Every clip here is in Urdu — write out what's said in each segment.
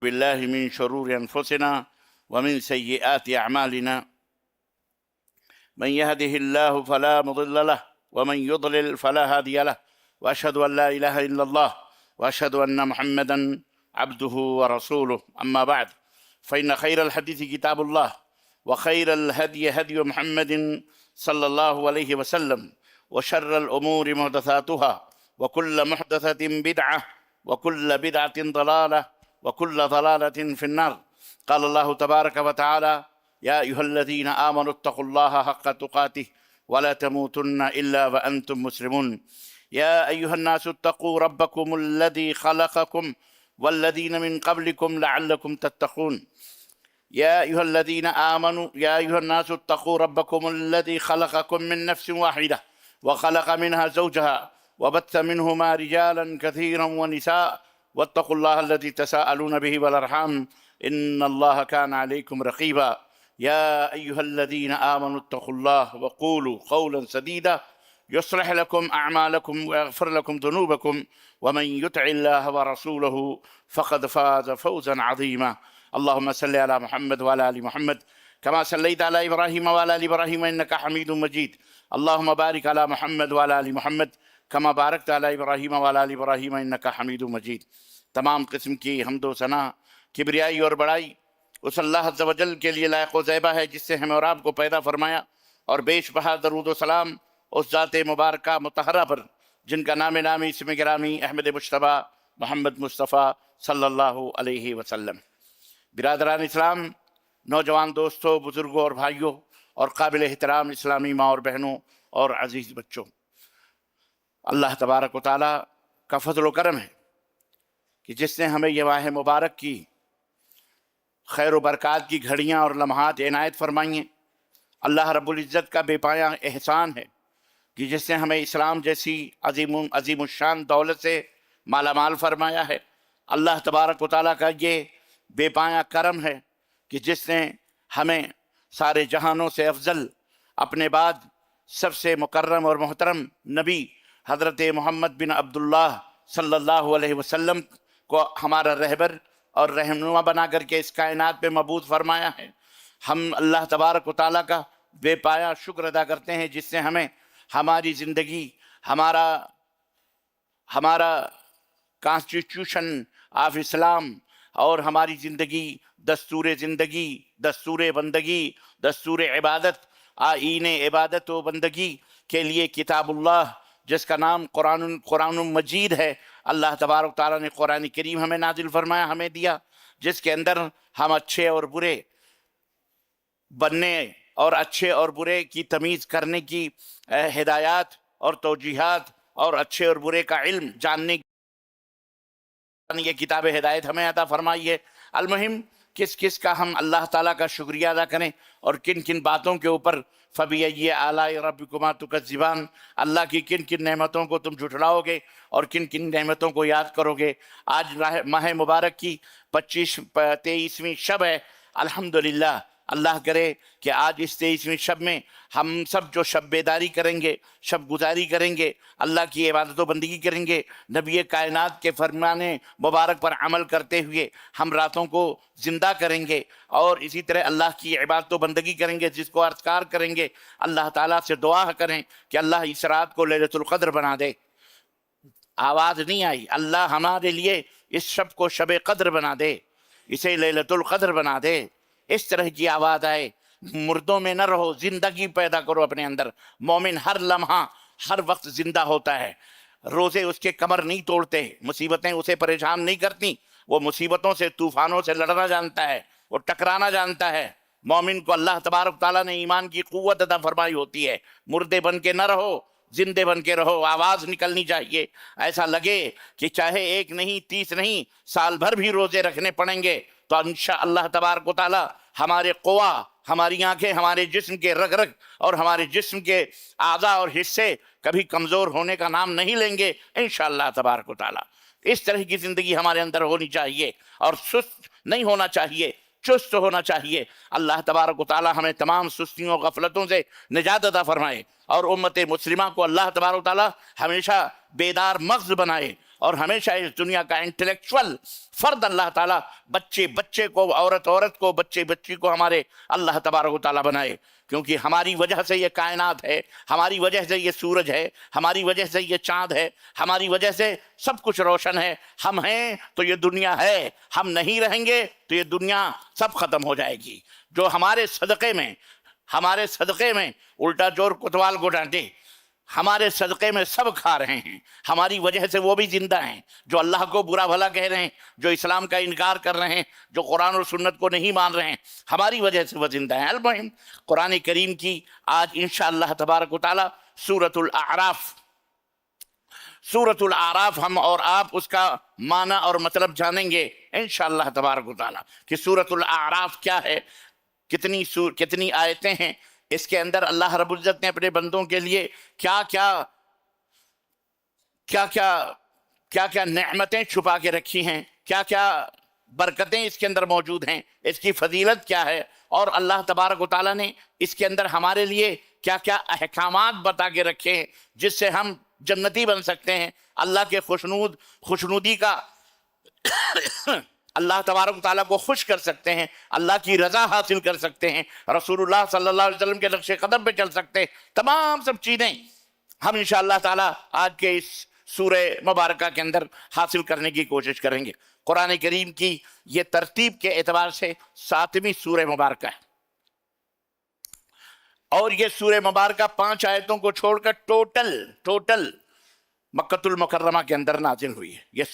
بالله من شرور أنفسنا ومن سيئات أعمالنا من يهده الله فلا مضل له ومن يضلل فلا هادي له وأشهد أن لا إله إلا الله وأشهد أن محمدا عبده ورسوله أما بعد فإن خير الحديث كتاب الله وخير الهدي هدي محمد صلى الله عليه وسلم وشر الأمور محدثاتها وكل محدثة بدعة وكل بدعة ضلالة وكل ضلالة في النار. قال الله تبارك وتعالى: يا أيها الذين آمنوا اتقوا الله حق تقاته ولا تموتن إلا وأنتم مسلمون. يا أيها الناس اتقوا ربكم الذي خلقكم والذين من قبلكم لعلكم تتقون. يا أيها الناس اتقوا ربكم الذي خلقكم من نفس واحدة وخلق منها زوجها وبث منهما رجالا كثيرا ونساء واتقوا الله الذي تساءلون به والأرحام إن الله كان عليكم رقيبا. يا أيها الذين آمنوا اتقوا الله وقولوا قولا سديدا يصلح لكم أعمالكم ويغفر لكم ذنوبكم ومن يطع الله ورسوله فقد فاز فوزا عظيما. اللهم صل على محمد وعلى آل محمد كما صليت على إبراهيم وعلى آل إبراهيم إنك حميد مجيد. اللهم بارك على محمد وعلى آل محمد كما بارکت علی ابراہیم وعلی آل ابراہیم انک حمید مجید. تمام قسم کی حمد و ثنا، کبریائی اور بڑائی اس اللہ عز و جل کے لیے لائق و زیبہ ہے جس سے ہمیں اور آپ کو پیدا فرمایا، اور بیش بہا درود و سلام اس ذات مبارکہ مطہرہ پر جن کا نام نامی اسم گرامی احمد مجتبیٰ محمد مصطفیٰ صلی اللہ علیہ وسلم. برادران اسلام، نوجوان دوستوں، بزرگوں اور بھائیوں اور قابل احترام اسلامی ماں اور بہنوں اور عزیز بچوں، اللہ تبارک و تعالیٰ کا فضل و کرم ہے کہ جس نے ہمیں یہ ماہ مبارک کی خیر و برکات کی گھڑیاں اور لمحات عنایت فرمائی ہیں. اللہ رب العزت کا بے پایہ احسان ہے کہ جس نے ہمیں اسلام جیسی عظیم الشان دولت سے مالا مال فرمایا ہے. اللہ تبارک و تعالیٰ کا یہ بے پایہ کرم ہے کہ جس نے ہمیں سارے جہانوں سے افضل اپنے بعد سب سے مکرم اور محترم نبی حضرت محمد بن عبداللہ صلی اللہ علیہ وسلم کو ہمارا رہبر اور رہنما بنا کر کے اس کائنات پہ مبعوث فرمایا ہے. ہم اللہ تبارک و تعالیٰ کا بے پایہ شکر ادا کرتے ہیں جس نے ہمیں ہماری زندگی، ہمارا کانسٹیٹیوشن آف اسلام اور ہماری زندگی، دستور بندگی، دستور عبادت، آئین عبادت و بندگی کے لیے کتاب اللہ جس کا نام قرآن مجید ہے، اللہ تبارک تعالیٰ نے قرآن کریم ہمیں نازل فرمایا، ہمیں دیا، جس کے اندر ہم اچھے اور برے بننے اور اچھے اور برے کی تمیز کرنے کی ہدایات اور توجیہات اور اچھے اور برے کا علم جاننے کی یہ کتاب ہدایت ہمیں عطا فرمائی ہے. المہم کس کا ہم اللہ تعالیٰ کا شکریہ ادا کریں اور کن کن باتوں کے اوپر فَبِأَيِّ آلَاءِ رَبِّكُمَا تُكَذِّبَانِ، اللہ کی کن کن نعمتوں کو تم جھٹلاؤ گے اور کن کن نعمتوں کو یاد کرو گے. آج ماہ مبارک کی 23ویں شب ہے. الحمدللہ، اللہ کرے کہ آج اس 23ویں شب میں ہم سب جو شب بیداری کریں گے، شب گزاری کریں گے، اللہ کی عبادت و بندگی کریں گے، نبی کائنات کے فرمان مبارک پر عمل کرتے ہوئے ہم راتوں کو زندہ کریں گے اور اسی طرح اللہ کی عبادت و بندگی کریں گے، جس کو اذکار کریں گے. اللہ تعالیٰ سے دعا کریں کہ اللہ اس رات کو لیلۃ القدر بنا دے. آواز نہیں آئی. اللہ ہمارے لیے اس شب کو شب قدر بنا دے، اسے لیلۃ القدر بنا دے. اس طرح کی آواز آئے. مردوں میں نہ رہو، زندگی پیدا کرو اپنے اندر. مومن ہر لمحہ ہر وقت زندہ ہوتا ہے. روزے اس کے کمر نہیں توڑتے، مصیبتیں اسے پریشان نہیں کرتی. وہ مصیبتوں سے، طوفانوں سے لڑنا جانتا ہے، وہ ٹکرانا جانتا ہے. مومن کو اللہ تبارک تعالیٰ نے ایمان کی قوت عطا فرمائی ہوتی ہے. مردے بن کے نہ رہو، زندے بن کے رہو. آواز نکلنی چاہیے. ایسا لگے کہ چاہے 1 نہیں 30 نہیں، سال بھر بھی روزے رکھنے پڑیں گے تو انشاءاللہ تبارک و تعالیٰ ہمارے قوا، ہماری آنکھیں، ہمارے جسم کے رگ رگ اور ہمارے جسم کے اعضاء اور حصے کبھی کمزور ہونے کا نام نہیں لیں گے انشاءاللہ تبارک و تعالیٰ. اس طرح کی زندگی ہمارے اندر ہونی چاہیے اور سست نہیں ہونا چاہیے، چست ہونا چاہیے. اللہ تبارک و تعالیٰ ہمیں تمام سستیوں اور غفلتوں سے نجات عطا فرمائے اور امت مسلمہ کو اللہ تبارک و تعالیٰ ہمیشہ بیدار مغز بنائے اور ہمیشہ اس دنیا کا انٹلیکچوئل فرد اللہ تعالیٰ بچے بچے کو، عورت عورت کو، بچے بچی کو ہمارے اللہ تبارک و تعالیٰ بنائے، کیونکہ ہماری وجہ سے یہ کائنات ہے، ہماری وجہ سے یہ سورج ہے، ہماری وجہ سے یہ چاند ہے، ہماری وجہ سے سب کچھ روشن ہے۔ ہم ہیں تو یہ دنیا ہے، ہم نہیں رہیں گے تو یہ دنیا سب ختم ہو جائے گی۔ جو ہمارے صدقے میں الٹا چور کوتوال کو ڈانٹے، ہمارے صدقے میں سب کھا رہے ہیں، ہماری وجہ سے وہ بھی زندہ ہیں جو اللہ کو برا بھلا کہہ رہے ہیں، جو اسلام کا انکار کر رہے ہیں، جو قرآن اور سنت کو نہیں مان رہے ہیں، ہماری وجہ سے وہ زندہ ہیں۔ المہم قرآن کریم کی آج انشاءاللہ تبارک و تعالی سورۃ الاعراف ہم اور آپ اس کا معنی اور مطلب جانیں گے انشاءاللہ تبارک و تعالی کہ سورۃ الاعراف کیا ہے، کتنی آیتیں ہیں، اس کے اندر اللہ رب العزت نے اپنے بندوں کے لیے کیا کیا نعمتیں چھپا کے رکھی ہیں، کیا کیا برکتیں اس کے اندر موجود ہیں، اس کی فضیلت کیا ہے، اور اللہ تبارک و تعالیٰ نے اس کے اندر ہمارے لیے کیا کیا احکامات بتا کے رکھے ہیں جس سے ہم جنتی بن سکتے ہیں، اللہ کے خوشنودی کا اللہ تبارک و تعالیٰ کو خوش کر سکتے ہیں، اللہ کی رضا حاصل کر سکتے ہیں، رسول اللہ صلی اللہ علیہ وسلم کے نقش قدم پہ چل سکتے ہیں۔ تمام سب چیزیں ہم انشاءاللہ تعالیٰ آج کے اس سورہ مبارکہ کے اندر حاصل کرنے کی کوشش کریں گے۔ قرآن کریم کی یہ ترتیب کے اعتبار سے 7ویں سورہ مبارکہ ہے، اور یہ سورہ مبارکہ 5 آیتوں کو چھوڑ کر ٹوٹل مکۃ المکرمہ کے اندر نازل ہوئی ہے۔ یہ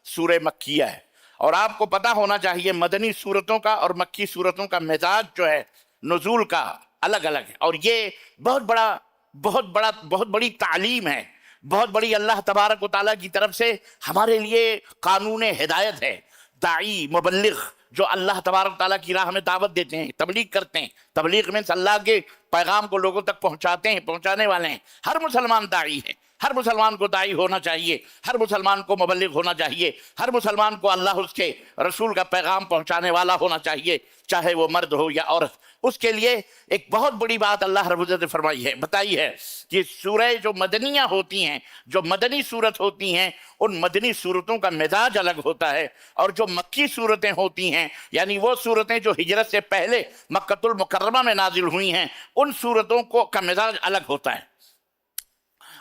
سورہ مکیہ ہے، اور آپ کو پتہ ہونا چاہیے مدنی سورتوں کا اور مکی سورتوں کا مزاج جو ہے نزول کا الگ الگ ہے، اور یہ بہت بڑی تعلیم ہے، بہت بڑی اللہ تبارک و تعالیٰ کی طرف سے ہمارے لیے قانون ہدایت ہے۔ داعی مبلغ جو اللہ تبارک و تعالیٰ کی راہ میں دعوت دیتے ہیں، تبلیغ کرتے ہیں، تبلیغ میں اللہ کے پیغام کو لوگوں تک پہنچانے والے ہیں۔ ہر مسلمان داعی ہے، ہر مسلمان کو داعی ہونا چاہیے، ہر مسلمان کو مبلغ ہونا چاہیے، ہر مسلمان کو اللہ اس کے رسول کا پیغام پہنچانے والا ہونا چاہیے، چاہے وہ مرد ہو یا عورت۔ اس کے لیے ایک بہت بڑی بات اللہ رب العزت نے بتائی ہے کہ سورہ جو مدنیہ ہوتی ہیں، جو مدنی صورت ہوتی ہیں، ان مدنی صورتوں کا مزاج الگ ہوتا ہے، اور جو مکی صورتیں ہوتی ہیں، یعنی وہ صورتیں جو ہجرت سے پہلے مکۃ المکرمہ میں نازل ہوئی ہیں، ان صورتوں کا مزاج الگ ہوتا ہے،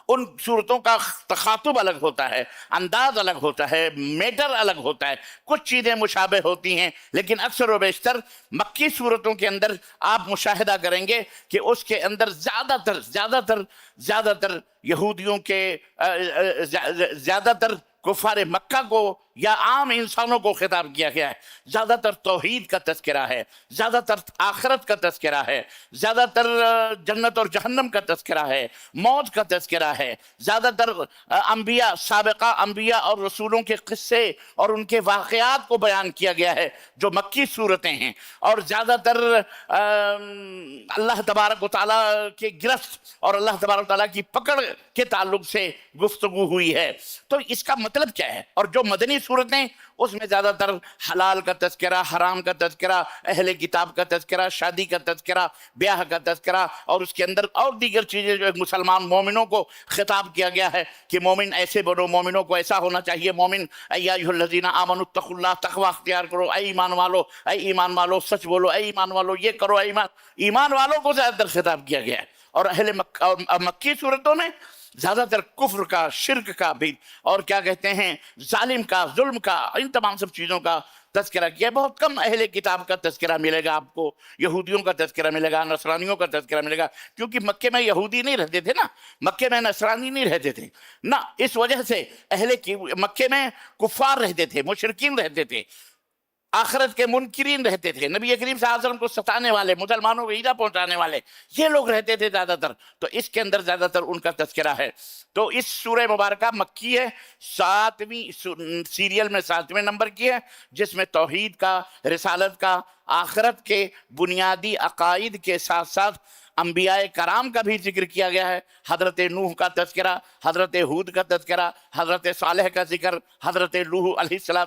ان صورتوں کا تخاطب الگ ہوتا ہے، انداز الگ ہوتا ہے، میٹر الگ ہوتا ہے۔ کچھ چیزیں مشابہ ہوتی ہیں، لیکن اکثر و بیشتر مکی صورتوں کے اندر آپ مشاہدہ کریں گے کہ اس کے اندر زیادہ تر یہودیوں کے زیادہ تر کفار مکہ کو یا عام انسانوں کو خطاب کیا گیا ہے۔ زیادہ تر توحید کا تذکرہ ہے، زیادہ تر آخرت کا تذکرہ ہے، زیادہ تر جنت اور جہنم کا تذکرہ ہے، موت کا تذکرہ ہے، زیادہ تر انبیاء، سابقہ انبیاء اور رسولوں کے قصے اور ان کے واقعات کو بیان کیا گیا ہے جو مکی صورتیں ہیں، اور زیادہ تر اللہ تبارک و تعالیٰ کے گرفت اور اللہ تبارک و تعالیٰ کی پکڑ کے تعلق سے گفتگو ہوئی ہے۔ تو اس کا مطلب کیا ہے؟ اور جو مدنی صورتیں، اس میں زیادہ تر حلال کا تذکرہ، حرام کا تذکرہ، اہل کتاب کا تذکرہ، شادی کا تذکرہ، بیاہ کا تذکرہ، اور اس کے اندر اور دیگر چیزیں جو مسلمان مومنوں کو خطاب کیا گیا ہے کہ مومن ایسے بنو، مومنوں کو ایسا ہونا چاہیے، مومن اے ایھا الذین آمنوا اتقوا اللہ، تقوی اختیار کرو، اے ایمان والو سچ بولو، اے ایمان والو یہ کرو، ایمان والوں کو زیادہ تر خطاب کیا گیا ہے۔ اور اہل مکی صورتوں میں زیادہ تر کفر کا، شرک کا بھی، اور کیا کہتے ہیں، ظالم کا، ظلم کا، ان تمام سب چیزوں کا تذکرہ کیا۔ بہت کم اہل کتاب کا تذکرہ ملے گا آپ کو، یہودیوں کا تذکرہ ملے گا، نصرانیوں کا تذکرہ ملے گا، کیونکہ مکے میں یہودی نہیں رہتے تھے نا، مکے میں نصرانی نہیں رہتے تھے نا، اس وجہ سے مکے میں کفار رہتے تھے، مشرکین رہتے تھے، آخرت کے منکرین رہتے تھے، نبی کریم صلی اللہ علیہ وسلم کو ستانے والے، مسلمانوں کو ایذا پہنچانے والے، یہ لوگ رہتے تھے زیادہ تر۔ تو اس کے اندر زیادہ تر ان کا تذکرہ ہے۔ تو اس سورہ مبارکہ مکی ہے، 7ویں سیریل میں 7ویں نمبر کی ہے، جس میں توحید کا، رسالت کا، آخرت کے بنیادی عقائد کے ساتھ ساتھ انبیاء کرام کا بھی ذکر کیا گیا ہے۔ حضرت نوح کا تذکرہ، حضرت ہود کا تذکرہ، حضرت صالح کا ذکر، حضرت نوح علیہ السلام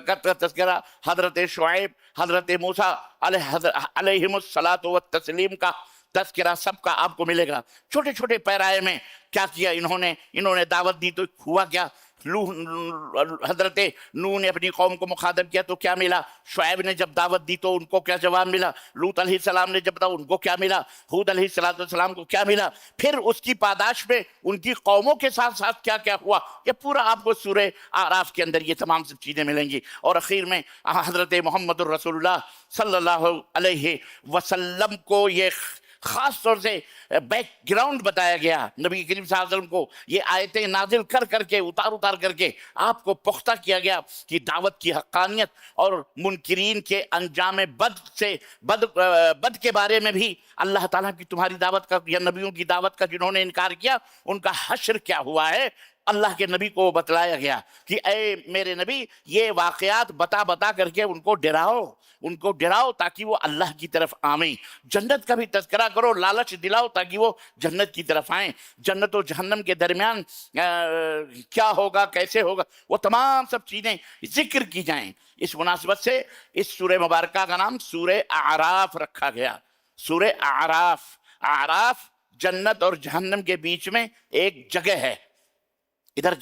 کا تذکرہ، حضرت شعیب، حضرت موسیٰ علیہم الصلاۃ والتسلیم کا تذکرہ، سب کا آپ کو ملے گا۔ چھوٹے چھوٹے پیرائے میں کیا کیا انہوں نے دعوت دی، تو ہوا کیا حضرت نوح نے اپنی قوم کو مخاطب کیا تو کیا ملا، شعیب نے جب دعوت دی تو ان کو کیا جواب ملا، لوط علیہ السلام نے جب ان کو کیا ملا، ہود علیہ السلام کو کیا ملا، پھر اس کی پاداش میں ان کی قوموں کے ساتھ ساتھ کیا کیا ہوا، یہ پورا آپ کو سورہ اعراف کے اندر یہ تمام سب چیزیں ملیں گی۔ اور اخیر میں حضرت محمد الرسول اللہ صلی اللہ علیہ وسلم کو یہ خاص طور سے بیک گراؤنڈ بتایا گیا، نبی کریم صلی اللہ علیہ وسلم کو یہ آیتیں نازل کر کر کے اتار کر کے آپ کو پختہ کیا گیا کہ دعوت کی حقانیت اور منکرین کے انجام بد کے بارے میں بھی اللہ تعالیٰ کی تمہاری دعوت کا یا نبیوں کی دعوت کا جنہوں نے انکار کیا ان کا حشر کیا ہوا ہے۔ اللہ کے نبی کو بتلایا گیا کہ اے میرے نبی یہ واقعات بتا کر کے ان کو ڈراؤ تاکہ وہ اللہ کی طرف آئیں، جنت کا بھی تذکرہ کرو، لالچ دلاؤ تاکہ وہ جنت کی طرف آئیں، جنت و جہنم کے درمیان کیا ہوگا کیسے ہوگا وہ تمام سب چیزیں ذکر کی جائیں۔ اس مناسبت سے اس سورہ مبارکہ کا نام سورہ اعراف رکھا گیا۔ سورہ اعراف جنت اور جہنم کے بیچ میں ایک جگہ ہے، ادھر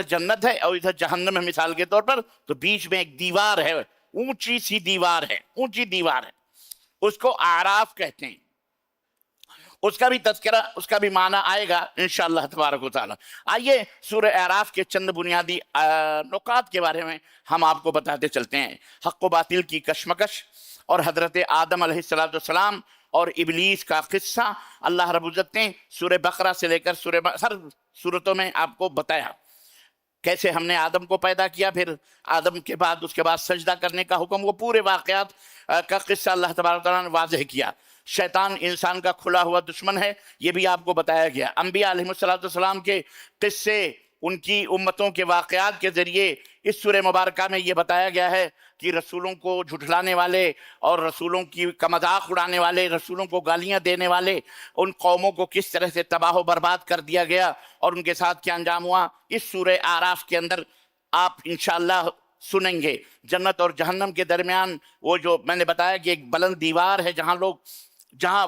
جنت ہے اور ادھر جہنم ہے مثال کے طور پر، تو بیچ میں ایک دیوار ہے، اونچی سی دیوار ہے، اس کو اعراف کہتے ہیں۔ اس کا بھی تذکرہ، اس کا بھی معنی آئے گا انشاءاللہ تبارک و تعالی۔ آئیے سورہ اعراف کے چند بنیادی نکات کے بارے میں ہم آپ کو بتاتے چلتے ہیں۔ حق و باطل کی کشمکش اور حضرت آدم علیہ السلام اور ابلیس کا قصہ اللہ رب العزت نے سورہ بقرہ سے لے کر ہر سورتوں میں آپ کو بتایا، کیسے ہم نے آدم کو پیدا کیا، پھر آدم کے بعد اس کے بعد سجدہ کرنے کا حکم، وہ پورے واقعات کا قصہ اللہ تبارک و تعالیٰ نے واضح کیا۔ شیطان انسان کا کھلا ہوا دشمن ہے، یہ بھی آپ کو بتایا گیا۔ انبیاء علیہ السلام کے قصے، ان کی امتوں کے واقعات کے ذریعے اس سورہ مبارکہ میں یہ بتایا گیا ہے کہ رسولوں کو جھٹلانے والے اور رسولوں کا مذاق اڑانے والے، رسولوں کو گالیاں دینے والے ان قوموں کو کس طرح سے تباہ و برباد کر دیا گیا اور ان کے ساتھ کیا انجام ہوا، اس سورہ اعراف کے اندر آپ انشاءاللہ سنیں گے۔ جنت اور جہنم کے درمیان وہ جو میں نے بتایا کہ ایک بلند دیوار ہے جہاں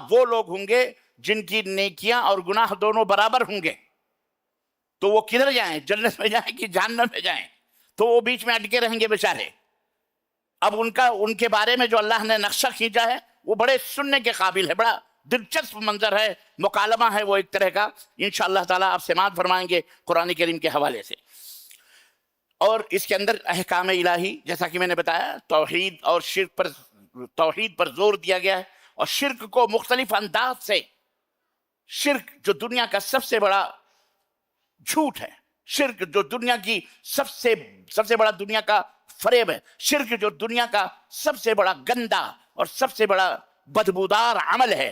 وہ لوگ ہوں گے جن کی نیکیاں اور گناہ دونوں برابر ہوں گے، تو وہ کدھر جائیں، جنت میں جائیں کہ جہنم میں جائیں، تو وہ بیچ میں اٹکے رہیں گے بیچارے۔ اب ان کے بارے میں جو اللہ نے نقشہ کھینچا ہے وہ بڑے سننے کے قابل ہے، بڑا دلچسپ منظر ہے، مکالمہ ہے وہ ایک طرح کا، انشاءاللہ تعالیٰ آپ سماعت فرمائیں گے قرآن کریم کے حوالے سے۔ اور اس کے اندر احکام الہی، جیسا کہ میں نے بتایا، توحید پر زور دیا گیا ہے، اور شرک کو مختلف انداز سے، شرک جو دنیا کا سب سے بڑا جھوٹ ہے، شرک جو دنیا کی سب سے بڑا دنیا کا فریب ہے، شرک جو دنیا کا سب سے بڑا گندا اور سب سے بڑا بدبودار عمل ہے،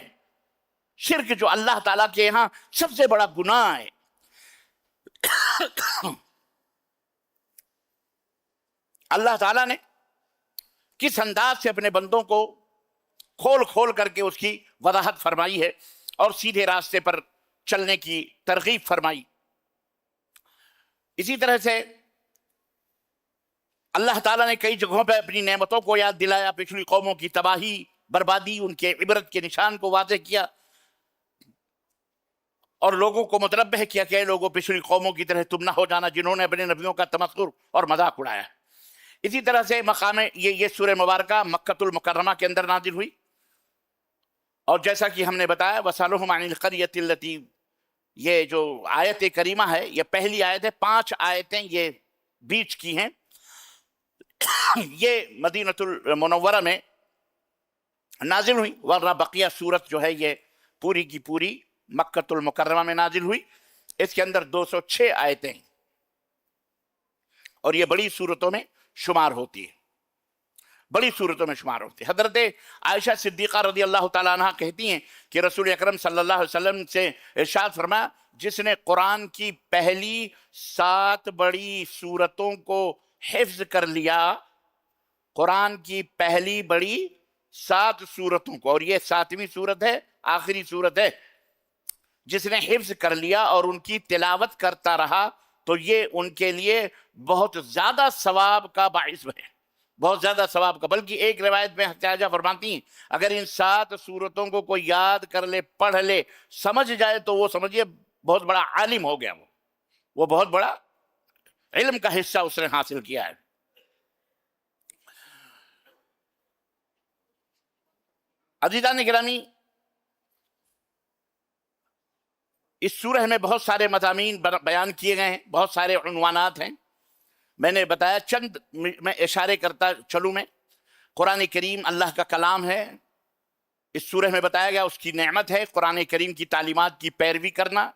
شرک جو اللہ تعالیٰ کے یہاں سب سے بڑا گناہ ہے۔ اللہ تعالیٰ نے کس انداز سے اپنے بندوں کو کھول کر کے اس کی وضاحت فرمائی ہے اور سیدھے راستے پر چلنے کی ترغیب فرمائی۔ اسی طرح سے اللہ تعالیٰ نے کئی جگہوں پہ اپنی نعمتوں کو یاد دلایا، پچھلی قوموں کی تباہی بربادی، ان کے عبرت کے نشان کو واضح کیا اور لوگوں کو متنبہ کیا کہ اے لوگوں پچھلی قوموں کی طرح تم نہ ہو جانا جنہوں نے اپنے نبیوں کا تمسخر اور مذاق اڑایا۔ اسی طرح سے مقام یہ سورہ مبارکہ مکۃ المکرمہ کے اندر نازل ہوئی، اور جیسا کہ ہم نے بتایا وَسَأَلُوهُمْ عَنِ الْقَرْيَةِ الَّتِي، یہ جو آیت کریمہ ہے یہ پہلی آیت ہے، 5 آیتیں یہ بیچ کی ہیں، یہ مدینہ المنورہ میں نازل ہوئی، ورنہ بقیہ سورت جو ہے یہ پوری کی پوری مکۃ المکرمہ میں نازل ہوئی۔ اس کے اندر 206 آیتیں، اور یہ بڑی صورتوں میں شمار ہوتی ہے، حضرت عائشہ صدیقہ رضی اللہ تعالیٰ عنہ کہتی ہیں کہ رسول اکرم صلی اللہ علیہ وسلم سے ارشاد فرمایا، جس نے قرآن کی پہلی 7 بڑی صورتوں کو حفظ کر لیا، قرآن کی پہلی بڑی 7 صورتوں کو، اور یہ 7ویں صورت ہے، آخری صورت ہے، جس نے حفظ کر لیا اور ان کی تلاوت کرتا رہا تو یہ ان کے لیے بہت زیادہ ثواب کا باعث ہے، بہت زیادہ ثواب کا۔ بلکہ ایک روایت میں حضرت فرماتی ہیں اگر ان 7 صورتوں کو کوئی یاد کر لے، پڑھ لے، سمجھ جائے تو وہ سمجھیے بہت بڑا عالم ہو گیا، وہ بہت بڑا علم کا حصہ اس نے حاصل کیا ہے۔ عزیزان گرامی، اس سورہ میں بہت سارے مضامین بیان کیے گئے ہیں، بہت سارے عنوانات ہیں۔ میں نے بتایا چند میں اشارے کرتا چلوں میں۔ قرآن کریم اللہ کا کلام ہے، اس سورہ میں بتایا گیا اس کی نعمت ہے۔ قرآن کریم کی تعلیمات کی پیروی کرنا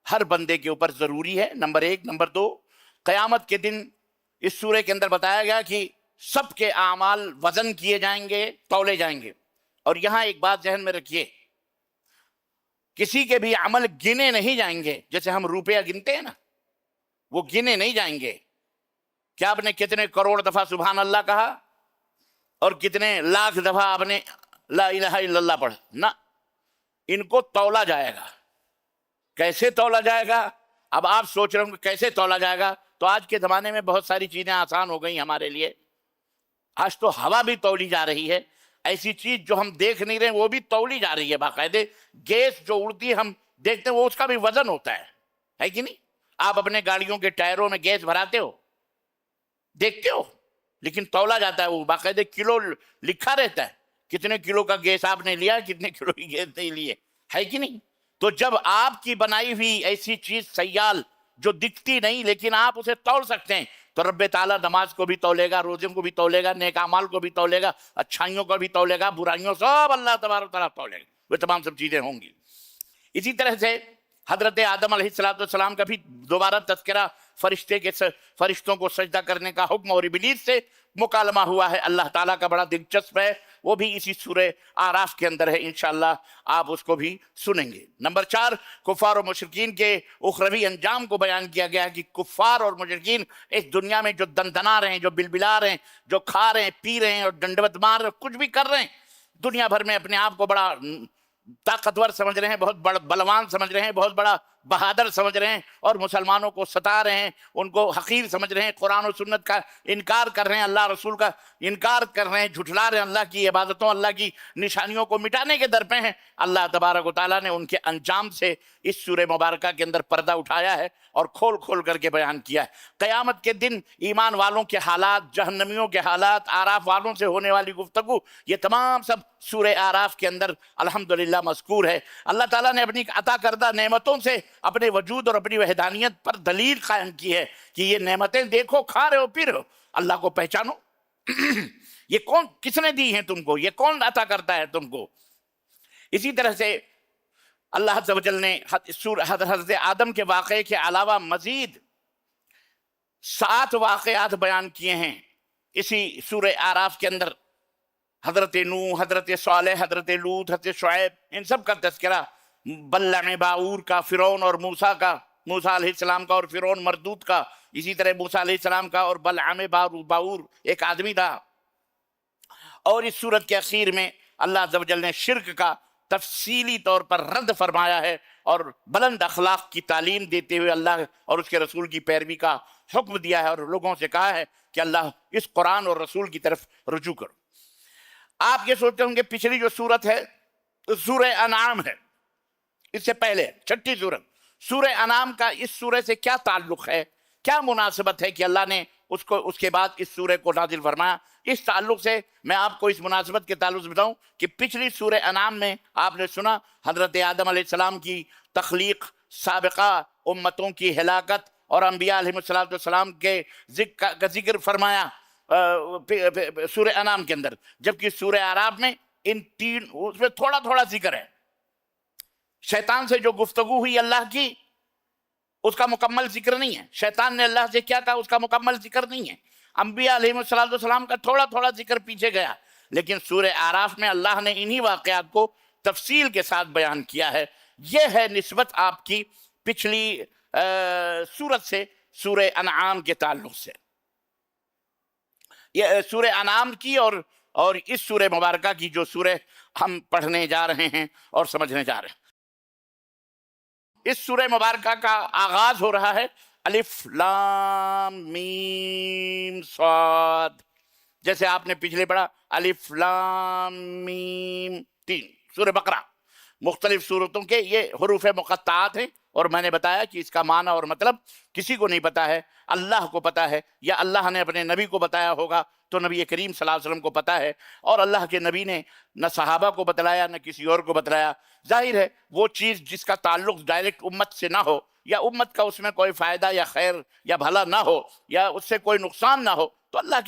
ہر بندے کے اوپر ضروری ہے، نمبر ایک۔ نمبر دو، قیامت کے دن اس سورہ کے اندر بتایا گیا کہ سب کے اعمال وزن کیے جائیں گے، تولے جائیں گے۔ اور یہاں ایک بات ذہن میں رکھیے، کسی کے بھی عمل گنے نہیں جائیں گے۔ جیسے ہم روپیہ گنتے ہیں نا، وہ گنے نہیں جائیں گے۔ کیا آپ نے کتنے کروڑ دفعہ سبحان اللہ کہا اور کتنے لاکھ دفعہ آپ نے لا الہ الا اللہ پڑھا؟ نہ، ان کو تولا جائے گا۔ کیسے تولا جائے گا؟ اب آپ سوچ رہے ہوں کہ کیسے تولا جائے گا؟ تو آج کے زمانے میں بہت ساری چیزیں آسان ہو گئی ہمارے لیے۔ آج تو ہوا بھی تولی جا رہی ہے، ایسی چیز جو ہم دیکھ نہیں رہے وہ بھی تولی جا رہی ہے باقاعدے۔ گیس جو اڑتی ہے ہم دیکھتے ہیں، وہ اس کا بھی وزن ہوتا ہے کہ نہیں؟ آپ اپنے گاڑیوں کے ٹائروں میں گیس بھراتے ہو، دیکھتے ہو، لیکن تولا جاتا ہے، وہ باقاعدے کلو لکھا رہتا ہے، کتنے کلو کا گیس آپ نے لیا، کتنے کلو کی گیس نہیں لیے، ہے کہ نہیں؟ تو جب آپ کی بنائی ہوئی ایسی چیز سیال جو دکھتی نہیں لیکن آپ اسے تول سکتے ہیں، تو رب تعالیٰ نماز کو بھی تولے گا، روزے کو بھی تولے گا، نیک اعمال کو بھی تولے گا، اچھائیوں کو بھی تولے گا، برائیوں سب اللہ تبارک و تعالیٰ تولے گا، وہ تمام سب چیزیں ہوں گی۔ اسی طرح سے حضرت آدم علیہ السلام کا بھی دوبارہ تذکرہ، فرشتوں کو سجدہ کرنے کا حکم، اور ابلیس سے مکالمہ ہوا ہے اللہ تعالیٰ کا، بڑا دلچسپ ہے، وہ بھی اسی سورہ اعراف کے اندر ہے، انشاءاللہ آپ اس کو بھی سنیں گے۔ نمبر 4، کفار و مشرکین کے اخروی انجام کو بیان کیا گیا ہے کہ کفار اور مشرکین اس دنیا میں جو دندنا رہے ہیں، جو بلبلا رہے ہیں، جو کھا رہے ہیں، پی رہے ہیں اور ڈنڈوت مار رہے ہیں، کچھ بھی کر رہے ہیں، دنیا بھر میں اپنے آپ کو بڑا طاقتور سمجھ رہے ہیں، بہت بڑا بلوان سمجھ رہے ہیں، بہت بڑا بہادر سمجھ رہے ہیں، اور مسلمانوں کو ستا رہے ہیں، ان کو حقیر سمجھ رہے ہیں، قرآن و سنت کا انکار کر رہے ہیں، اللہ رسول کا انکار کر رہے ہیں، جھٹلا رہے ہیں، اللہ کی عبادتوں، اللہ کی نشانیوں کو مٹانے کے در پہ ہیں۔ اللہ تبارک و تعالیٰ نے ان کے انجام سے اس سورہ مبارکہ کے اندر پردہ اٹھایا ہے اور کھول کھول کر کے بیان کیا ہے۔ قیامت کے دن ایمان والوں کے حالات، جہنمیوں کے حالات، آراف والوں سے ہونے والی گفتگو، یہ تمام سب سورہ آراف کے اندر الحمدللہ مذکور ہے۔ اللہ تعالیٰ نے اپنی عطا کردہ نعمتوں سے اپنے وجود اور اپنی وحدانیت پر دلیل قائم کی ہے کہ یہ نعمتیں دیکھو، کھا رہے ہو، پی رہے ہو، اللہ کو پہچانو۔ یہ کون، کس نے دی ہیں تم کو؟ یہ کون عطا کرتا ہے تم کو؟ اسی طرح سے اللہ عز و جل نے حضرت آدم کے واقعے کے علاوہ مزید 7 واقعات بیان کیے ہیں اسی سورہ اعراف کے اندر۔ حضرت نوح، حضرت صالح، حضرت لوط، حضرت شعیب، ان سب کا تذکرہ، بلع باعور کا، فرعون اور موسیٰ کا، موسیٰ علیہ السلام کا اور فرعون مردود کا، اسی طرح موسیٰ علیہ السلام کا اور بلعم باعور ایک آدمی تھا۔ اور اس سورت کے اخیر میں اللہ عز و جل نے شرک کا تفصیلی طور پر رد فرمایا ہے، اور بلند اخلاق کی تعلیم دیتے ہوئے اللہ اور اس کے رسول کی پیروی کا حکم دیا ہے، اور لوگوں سے کہا ہے کہ اللہ اس قرآن اور رسول کی طرف رجوع کرو۔ آپ یہ سوچتے ہوں گے پچھلی جو سورت ہے سورہ انعام ہے، اس سے پہلے 6ٹھی سورت، سورہ انعام کا اس سورہ سے کیا تعلق ہے، کیا مناسبت ہے کہ اللہ نے اس کے بعد اس سورہ کو نازل فرمایا؟ اس تعلق سے میں آپ کو اس مناسبت کے تعلق سے بتاؤں کہ پچھلی سورہ انعام میں آپ نے سنا حضرت آدم علیہ السلام کی تخلیق، سابقہ امتوں کی ہلاکت اور انبیاء علیہ السلام کے ذکر فرمایا سورہ انعام کے اندر، جبکہ سورہ اعراف میں ان 3 اس میں تھوڑا تھوڑا ذکر ہے۔ شیطان سے جو گفتگو ہوئی اللہ کی، اس کا مکمل ذکر نہیں ہے، شیطان نے اللہ سے کیا کہا اس کا مکمل ذکر نہیں ہے، انبیاء علیہ السلام کا تھوڑا تھوڑا ذکر پیچھے گیا، لیکن سورہ اعراف میں اللہ نے انہی واقعات کو تفصیل کے ساتھ بیان کیا ہے۔ یہ ہے نسبت آپ کی پچھلی سورت سے سورہ انعام کے تعلق سے، یہ سورہ انعام کی اور اس سورہ مبارکہ کی جو سورہ ہم پڑھنے جا رہے ہیں اور سمجھنے جا رہے ہیں۔ اس سورہ مبارکہ کا آغاز ہو رہا ہے الف لام میم صاد، جیسے آپ نے پچھلے پڑھا الف لام میم 3، سورہ بقرہ۔ مختلف سورتوں کے یہ حروف مقطعات ہیں اور میں نے بتایا کہ اس کا معنی اور مطلب کسی کو نہیں پتا ہے، اللہ کو پتا ہے، یا اللہ نے اپنے نبی کو بتایا ہوگا تو نبی کریم صلی اللہ علیہ وسلم کو پتا ہے، اور اللہ کے نبی نے نہ صحابہ کو بتلایا نہ کسی اور کو بتلایا۔ ظاہر ہے وہ چیز جس کا تعلق ڈائریکٹ امت سے نہ ہو، یا امت کا اس میں کوئی فائدہ یا خیر یا بھلا نہ ہو، یا اس سے کوئی نقصان نہ ہو، تو اللہ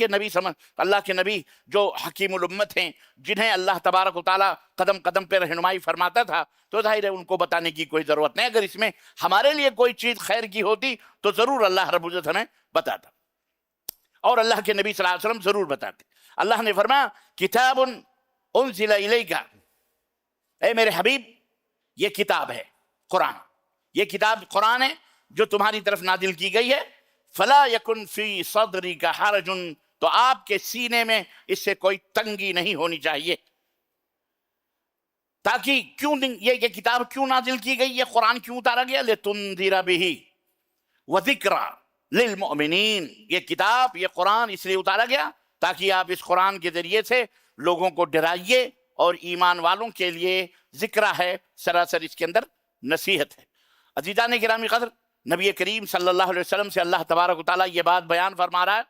کے نبی جو حکیم الامت ہیں، جنہیں اللہ تبارک و تعالیٰ قدم قدم پہ رہنمائی فرماتا تھا، تو ظاہر ہے ان کو بتانے کی کوئی ضرورت نہیں۔ اگر اس میں ہمارے لیے کوئی چیز خیر کی ہوتی تو ضرور اللہ رب العزت ہمیں بتاتا، اور اللہ کے نبی صلی اللہ علیہ وسلم ضرور بتاتے۔ اللہ نے فرمایا کتاب انزل الیک، اے میرے حبیب یہ کتاب ہے قرآن، یہ کتاب قرآن ہے جو تمہاری طرف نازل کی گئی ہے۔ فلا یکن فی صدرک حرج، تو آپ کے سینے میں اس سے کوئی تنگی نہیں ہونی چاہیے۔ تاکہ کیوں یہ کتاب کیوں نازل کی گئی، یہ قرآن کیوں اتارا گیا؟ لتنذر بہ وذکری للمؤمنین، یہ کتاب یہ قرآن اس لیے اتارا گیا تاکہ آپ اس قرآن کے ذریعے سے لوگوں کو ڈرائیے، اور ایمان والوں کے لیے ذکرہ ہے، سراسر اس کے اندر نصیحت ہے۔ عزیزان گرامی قدر، نبی کریم صلی اللہ علیہ وسلم سے اللہ تبارک و تعالیٰ یہ بات بیان فرما رہا ہے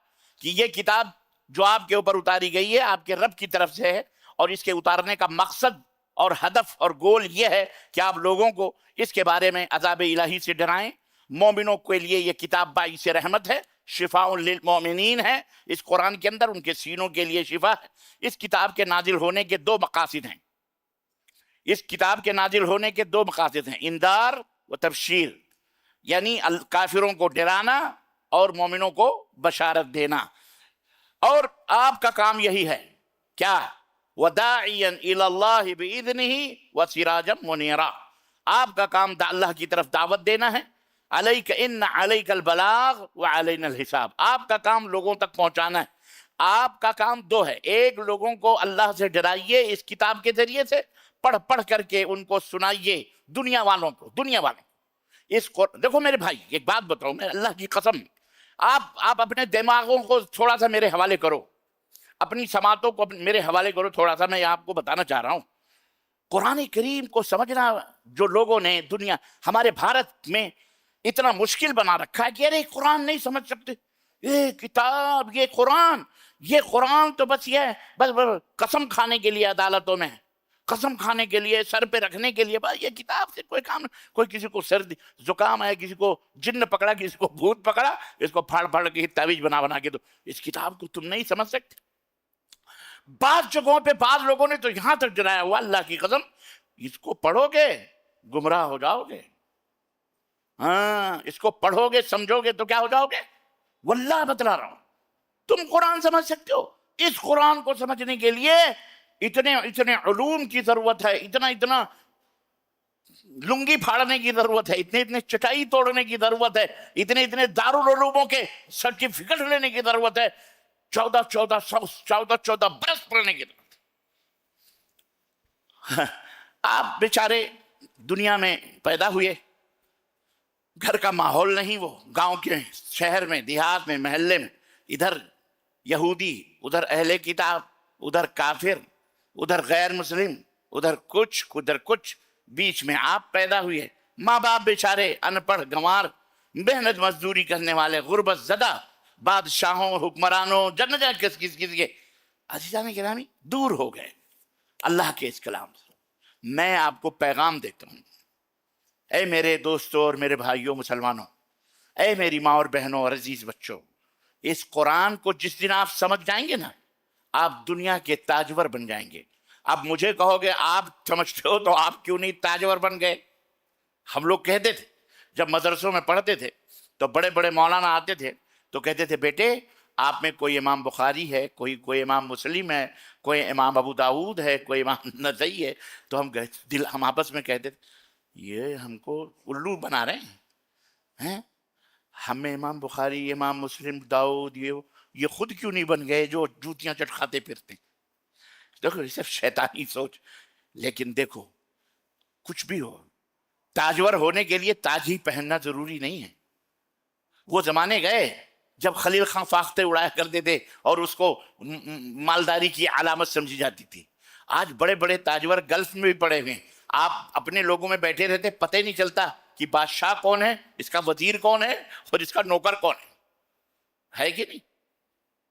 کہ یہ کتاب جو آپ کے اوپر اتاری گئی ہے آپ کے رب کی طرف سے ہے، اور اس کے اتارنے کا مقصد اور ہدف اور گول یہ ہے کہ آپ لوگوں کو اس کے بارے میں عذاب الہی سے ڈرائیں۔ مومنوں کے لیے یہ کتاب باعث رحمت ہے، شفاء للمؤمنین ہے، اس قرآن کے اندر ان کے سینوں کے لیے شفا ہے۔ اس کتاب کے نازل ہونے کے دو مقاصد ہیں، اس کتاب کے نازل ہونے کے دو مقاصد ہیں، انذار و تبشیر، یعنی کافروں کو ڈرانا اور مومنوں کو بشارت دینا۔ اور آپ کا کام یہی ہے، کیا؟ وَدَاعِيًا إِلَى اللَّهِ بِإِذْنِهِ وَسِرَاجًا مُنِيرًا، آپ کا کام اللہ کی طرف دعوت دینا ہے۔ علیک ان علیک البلاغ وعلینا الحساب، آپ کا کام لوگوں تک پہنچانا ہے۔ آپ کا کام دو ہے، ایک لوگوں کو اللہ سے ڈرائیے اس کتاب کے ذریعے سے، پڑھ کر کے ان کو سنائیے، دنیا والوں کو دیکھو میرے بھائی ایک بات بتاؤں میں اللہ کی قسم، آپ اپنے دماغوں کو تھوڑا سا میرے حوالے کرو، اپنی سماعتوں کو میرے حوالے کرو تھوڑا سا۔ میں آپ کو بتانا چاہ رہا ہوں، قرآن کریم کو سمجھنا جو لوگوں نے ہمارے بھارت میں اتنا مشکل بنا رکھا ہے کہ ارے قرآن نہیں سمجھ سکتے، یہ کتاب یہ قرآن تو بس قسم کھانے کے لیے عدالتوں میں، قسم کھانے کے لیے، سر پہ رکھنے کے لیے، بس یہ کتاب سے کوئی کام نہیں۔ کوئی کسی کو سردی زکام ہے، کسی کو جن پکڑا، کسی کو بھوت پکڑا، اس کو پھاڑ کے تعویذ بنا کے دو، اس کتاب کو تم نہیں سمجھ سکتے۔ بعض جگہوں پہ بعض لوگوں نے تو یہاں تک ڈرایا ہوا، اللہ کی قسم اس کو پڑھو گے گمراہ ہو جاؤ گے، ہاں اس کو پڑھو گے سمجھو گے تو کیا ہو جاؤ گے؟ واللہ بتلا رہا ہوں، تم قرآن سمجھ سکتے ہو؟ اس قرآن کو سمجھنے کے لیے اتنے علوم کی ضرورت ہے، اتنا لنگی پھاڑنے کی ضرورت ہے، اتنے چٹائی توڑنے کی ضرورت ہے، اتنے دارالعلوموں کے سرٹیفکیٹ لینے کی ضرورت ہے، 14 برس پڑھنے کی ضرورت ہے۔ آپ بیچارے دنیا میں پیدا ہوئے، گھر کا ماحول نہیں، وہ گاؤں کے شہر میں دیہات میں محلے میں، ادھر یہودی، ادھر اہل کتاب، ادھر کافر، ادھر غیر مسلم، ادھر کچھ، بیچ میں آپ پیدا ہوئے۔ ماں باپ بیچارے ان پڑھ گنوار، محنت مزدوری کرنے والے، غربت زدہ، بادشاہوں حکمرانوں جن کس کے عزیزان گرامی دور ہو گئے اللہ کے اس کلام سے۔ میں آپ کو پیغام دیتا ہوں، اے میرے دوستوں اور میرے بھائیوں مسلمانوں، اے میری ماں اور بہنوں اور عزیز بچوں، اس قرآن کو جس دن آپ سمجھ جائیں گے نا، آپ دنیا کے تاجور بن جائیں گے۔ اب مجھے کہو گے آپ سمجھتے ہو تو آپ کیوں نہیں تاجور بن گئے؟ ہم لوگ کہتے تھے جب مدرسوں میں پڑھتے تھے تو بڑے بڑے مولانا آتے تھے تو کہتے تھے بیٹے آپ میں کوئی امام بخاری ہے، کوئی امام مسلم ہے، کوئی امام ابو داؤد ہے، کوئی امام نسائی ہے، تو ہم آپس میں کہتے تھے یہ ہم کو الو بنا رہے ہیں، ہمیں امام بخاری، امام مسلم، داؤد یہ خود کیوں نہیں بن گئے جو جوتیاں چٹکھاتے پھرتے ہیں؟ دیکھو یہ سب شیطانی سوچ۔ لیکن دیکھو کچھ بھی ہو، تاجور ہونے کے لیے تاج ہی پہننا ضروری نہیں ہے۔ وہ زمانے گئے جب خلیل خان فاختے اڑایا کرتے تھے اور اس کو مالداری کی علامت سمجھی جاتی تھی۔ آج بڑے بڑے تاجور گلف میں بھی پڑے ہوئے ہیں، آپ اپنے لوگوں میں بیٹھے رہتے، پتہ ہی نہیں چلتا کہ بادشاہ کون ہے، اس کا وزیر کون ہے اور اس کا نوکر کون ہے کہ نہیں؟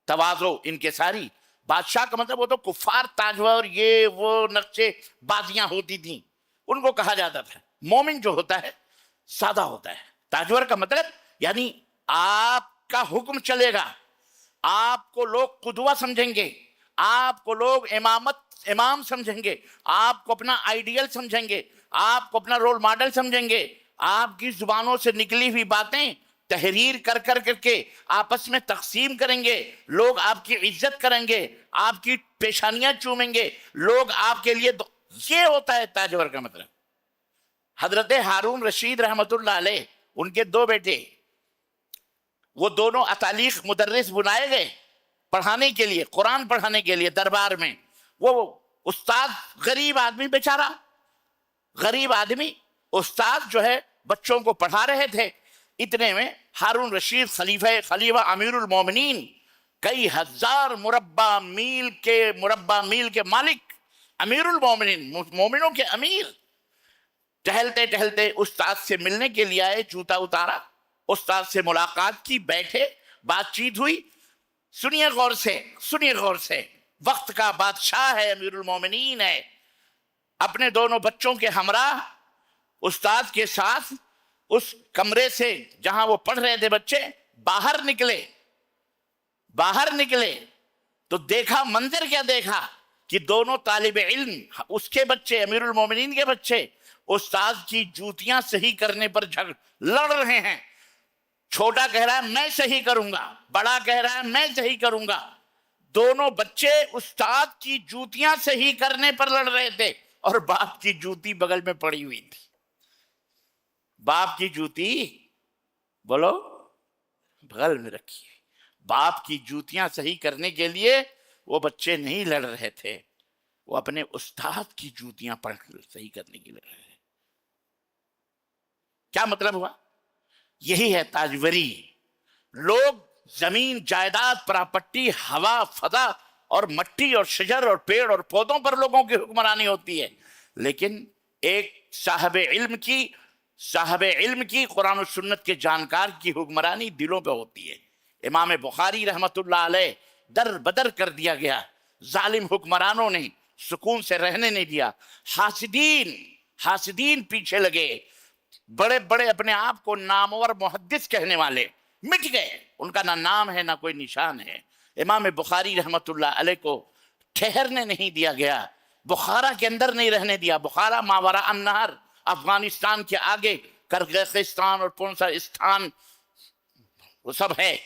تواضع انکساری. بادشاہ کا مطلب وہ تو کفار تاجور یہ وہ نقشے بازیاں ہوتی تھیں ان کو کہا جاتا تھا. مومن جو ہوتا ہے سادہ ہوتا ہے. تاجور کا مطلب یعنی آپ کا حکم چلے گا، آپ کو لوگ قدوہ سمجھیں گے، آپ کو لوگ امام سمجھیں گے، آپ کو اپنا آئیڈیل سمجھیں گے، آپ کو اپنا رول ماڈل سمجھیں گے. آپ کی زبانوں سے نکلی ہوئی باتیں تحریر کر کے آپس میں تقسیم کریں گے. لوگ آپ کی عزت کریں گے، آپ کی پیشانیاں چومیں گے، لوگ آپ کے لیے یہ ہوتا ہے تاجور کا مطلب. حضرت ہارون رشید رحمت اللہ علیہ، ان کے 2 بیٹے، وہ دونوں اتالیق مدرس بنائے گئے پڑھانے کے لیے، قرآن پڑھانے کے لیے دربار میں. وہ استاد غریب آدمی، بیچارہ غریب آدمی استاد جو ہے بچوں کو پڑھا رہے تھے. اتنے میں ہارون رشید خلیفہ امیر المومنین، کئی ہزار مربع میل کے مالک، امیر المومنین، مومنوں کے امیر، ٹہلتے ٹہلتے استاد سے ملنے کے لیے آئے. جوتا اتارا، استاد سے ملاقات کی، بیٹھے، بات چیت ہوئی. سنیے غور سے، وقت کا بادشاہ ہے، امیر المومنین ہے. اپنے دونوں بچوں کے ہمراہ استاد کے ساتھ اس کمرے سے جہاں وہ پڑھ رہے تھے بچے باہر نکلے تو دیکھا، منظر کیا دیکھا کہ دونوں طالب علم، اس کے بچے، امیر المومنین کے بچے، استاد کی جوتیاں صحیح کرنے پر لڑ رہے ہیں. چھوٹا کہہ رہا ہے میں صحیح کروں گا، بڑا کہہ رہا ہے میں صحیح کروں گا. دونوں بچے استاد کی جوتیاں صحیح کرنے پر لڑ رہے تھے اور باپ کی جوتی بغل میں پڑی ہوئی تھی. باپ کی جوتی بولو بغل میں رکھی. باپ کی جوتیاں صحیح کرنے کے لیے وہ بچے نہیں لڑ رہے تھے، وہ اپنے استاد کی جوتیاں صحیح کرنے کے لیے لڑ رہے تھے. کیا مطلب ہوا؟ یہی ہے تاجوری. لوگ زمین، جائیداد، پراپرٹی، ہوا، فضا اور مٹی اور شجر اور پیڑ اور پودوں پر لوگوں کی حکمرانی ہوتی ہے، لیکن ایک صاحب علم کی قرآن و سنت کے جانکار کی حکمرانی دلوں پہ ہوتی ہے. امام بخاری رحمت اللہ علیہ در بدر کر دیا گیا. ظالم حکمرانوں نے سکون سے رہنے نہیں دیا. حاسدین پیچھے لگے. بڑے بڑے اپنے آپ کو نامور محدث کہنے والے مٹ گئے، ان کا نہ نام ہے نہ کوئی نشان ہے. امام بخاری رحمت اللہ علیہ کو ٹھہرنے نہیں دیا گیا، بخارا کے اندر نہیں رہنے دیا. بخارا ماوراء النہر، افغانستان کے آگے کرغزستان اور پونساستان وہ سب ہے.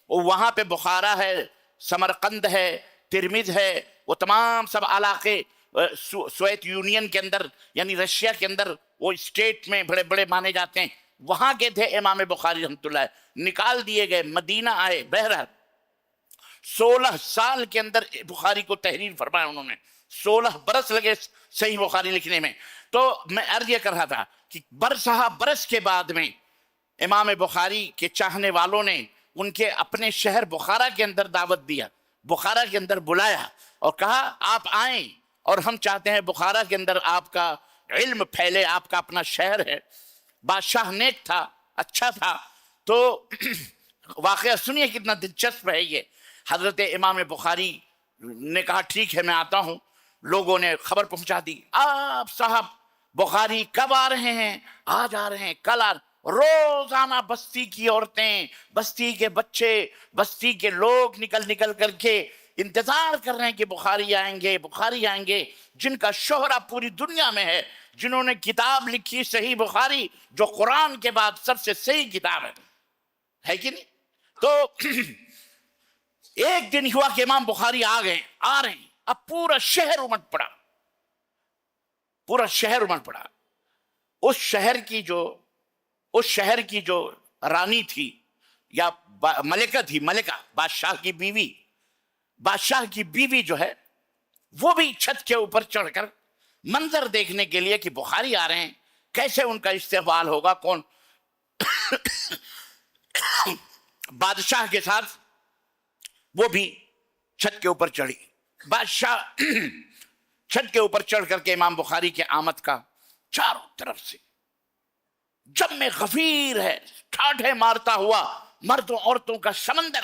وہاں پہ بخارا ہے، سمرقند ہے، ترمذ ہے، وہ تمام سب علاقے سوویت یونین کے اندر یعنی رشیا کے اندر وہ اسٹیٹ میں بڑے بڑے مانے جاتے ہیں. وہاں کے تھے امام بخاری رحمۃ اللہ، نکال دیے گئے، مدینہ آئے. بہرحال 16 سال کے اندر بخاری کو تحریر فرمایا انہوں نے. 16 برس لگے صحیح بخاری لکھنے میں. تو میں عرض یہ کر رہا تھا کہ برس کے بعد میں امام بخاری کے چاہنے والوں نے ان کے اپنے شہر بخارا کے اندر دعوت دیا، بخارا کے اندر بلایا اور کہا آپ آئیں اور ہم چاہتے ہیں بخارا کے اندر آپ کا علم پھیلے، آپ کا اپنا شہر ہے. بادشاہ نیک تھا، اچھا تھا. تو واقعہ سنیے کتنا دلچسپ ہے یہ. حضرت امام بخاری نے کہا ٹھیک ہے میں آتا ہوں. لوگوں نے خبر پہنچا دی، آپ صاحب بخاری کب آ رہے ہیں؟ آج آ رہے ہیں، کل آ رہے ہیں. روزانہ بستی کی عورتیں، بستی کے بچے، بستی کے لوگ نکل کر کے انتظار کر رہے ہیں کہ بخاری آئیں گے. جن کا شہرہ پوری دنیا میں ہے، جنہوں نے کتاب لکھی صحیح بخاری، جو قرآن کے بعد سب سے صحیح کتاب ہے کہ نہیں. تو ایک دن ہوا کہ امام بخاری آ رہے ہیں. اب پورا شہر امٹ پڑا. اس شہر کی جو رانی تھی یا ملکہ بادشاہ کی بیوی جو ہے، وہ بھی چھت کے اوپر چڑھ کر منظر دیکھنے کے لیے کہ بخاری آ رہے ہیں، کیسے ان کا استقبال ہوگا. کون بادشاہ کے ساتھ وہ بھی چھت کے اوپر چڑھی. بادشاہ چھت کے اوپر چڑھ کر کے امام بخاری کے آمد کا چاروں طرف سے جب میں غفیر ہے، ٹھاٹھے مارتا ہوا مردوں عورتوں کا سمندر.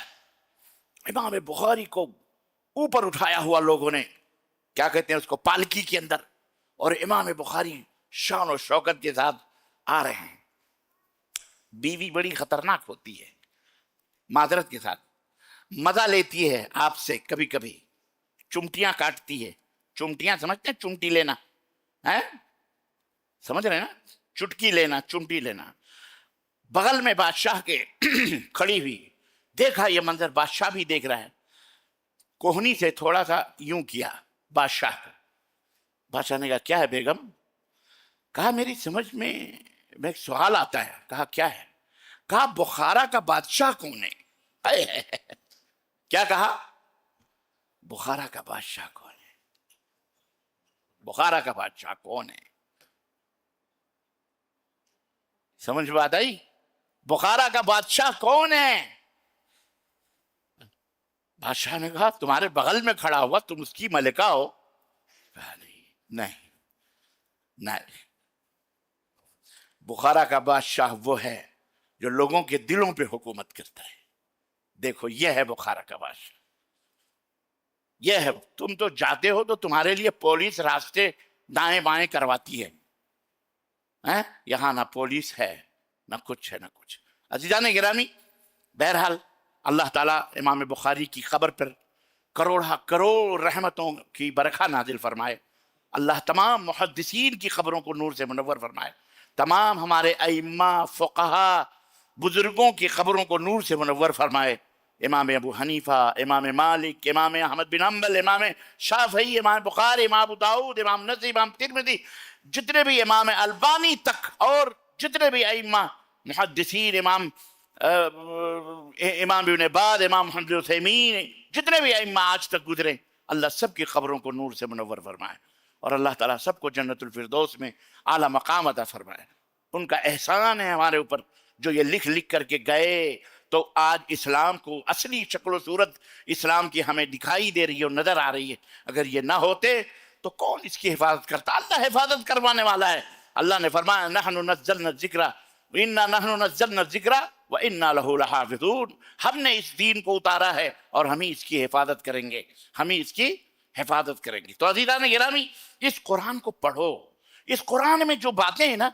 امام بخاری کو اوپر اٹھایا ہوا لوگوں نے، کیا کہتے ہیں اس کو، پالکی کے اندر، اور امام بخاری شان و شوکت کے ساتھ آ رہے ہیں. بیوی بڑی خطرناک ہوتی ہے، معذرت کے ساتھ مزہ لیتی ہے آپ سے، کبھی کبھی چمٹیاں کاٹتی ہے. چمٹیاں سمجھتے ہیں؟ چمٹی لینا ہے، سمجھ رہے ہیں نا، چٹکی لینا، چمٹی لینا. بغل میں بادشاہ کے کھڑی ہوئی، دیکھا یہ منظر، بادشاہ بھی دیکھ رہا ہے. کوہنی سے تھوڑا سا یوں کیا بادشاہ کو. بادشاہ نے کہا کیا ہے بیگم؟ کہا میری سمجھ میں ایک سوال آتا ہے. کہا کیا ہے؟ کہا بخارا کا بادشاہ کون ہے؟ کیا کہا؟ بخارا کا بادشاہ کون ہے؟ بخارا کا بادشاہ کون ہے؟ سمجھ بات آئی؟ بخارا کا بادشاہ کون ہے؟ بادشاہ نے کہا تمہارے بغل میں کھڑا ہوا، تم اس کی ملکہ ہو. کہا نہیں. بخارا کا بادشاہ وہ ہے جو لوگوں کے دلوں پہ حکومت کرتا ہے. دیکھو یہ ہے بخارا کا بادشاہ، یہ ہے. تم تو جاتے ہو تو تمہارے لیے پولیس راستے دائیں بائیں کرواتی ہے، یہاں نہ پولیس ہے نہ کچھ ہے نہ کچھ. عزیزان گرامی، بہرحال اللہ تعالیٰ امام بخاری کی قبر پر کروڑ رحمتوں کی برکھا نازل فرمائے. اللہ تمام محدثین کی قبروں کو نور سے منور فرمائے. تمام ہمارے ائمہ فقہا بزرگوں کی قبروں کو نور سے منور فرمائے. امام ابو حنیفہ، امام مالک، امام احمد بن حنبل، امام شافعی، امام بخاری، امام ابو داؤد، امام نسائی، امام ترمذی، جتنے بھی امام البانی تک، اور جتنے بھی ائمہ محدثین، امام ابن باز، امام محمد عثیمین، جتنے بھی ائمہ آج تک گزرے، اللہ سب کی قبروں کو نور سے منور فرمائے، اور اللہ تعالیٰ سب کو جنت الفردوس میں اعلیٰ مقام عطا فرمائے. ان کا احسان ہے ہمارے اوپر، جو یہ لکھ کر کے گئے، تو آج اسلام کو اصلی شکل و صورت اسلام کی ہمیں دکھائی دے رہی ہے اور نظر آ رہی ہے. اگر یہ نہ ہوتے تو کون اس کی حفاظت کرتا؟ اللہ حفاظت کروانے والا ہے. اللہ نے فرمایا نحن نزلنا الذکر وإنا نحن نزلنا الذکر وإنا لہ لحافظون. ہم نے اس دین کو اتارا ہے اور ہم ہی اس کی حفاظت کریں گے، ہم ہی اس کی حفاظت کریں گے. تو عزیزان گرامی، اس قرآن کو پڑھو. اس قرآن میں جو باتیں ہیں نا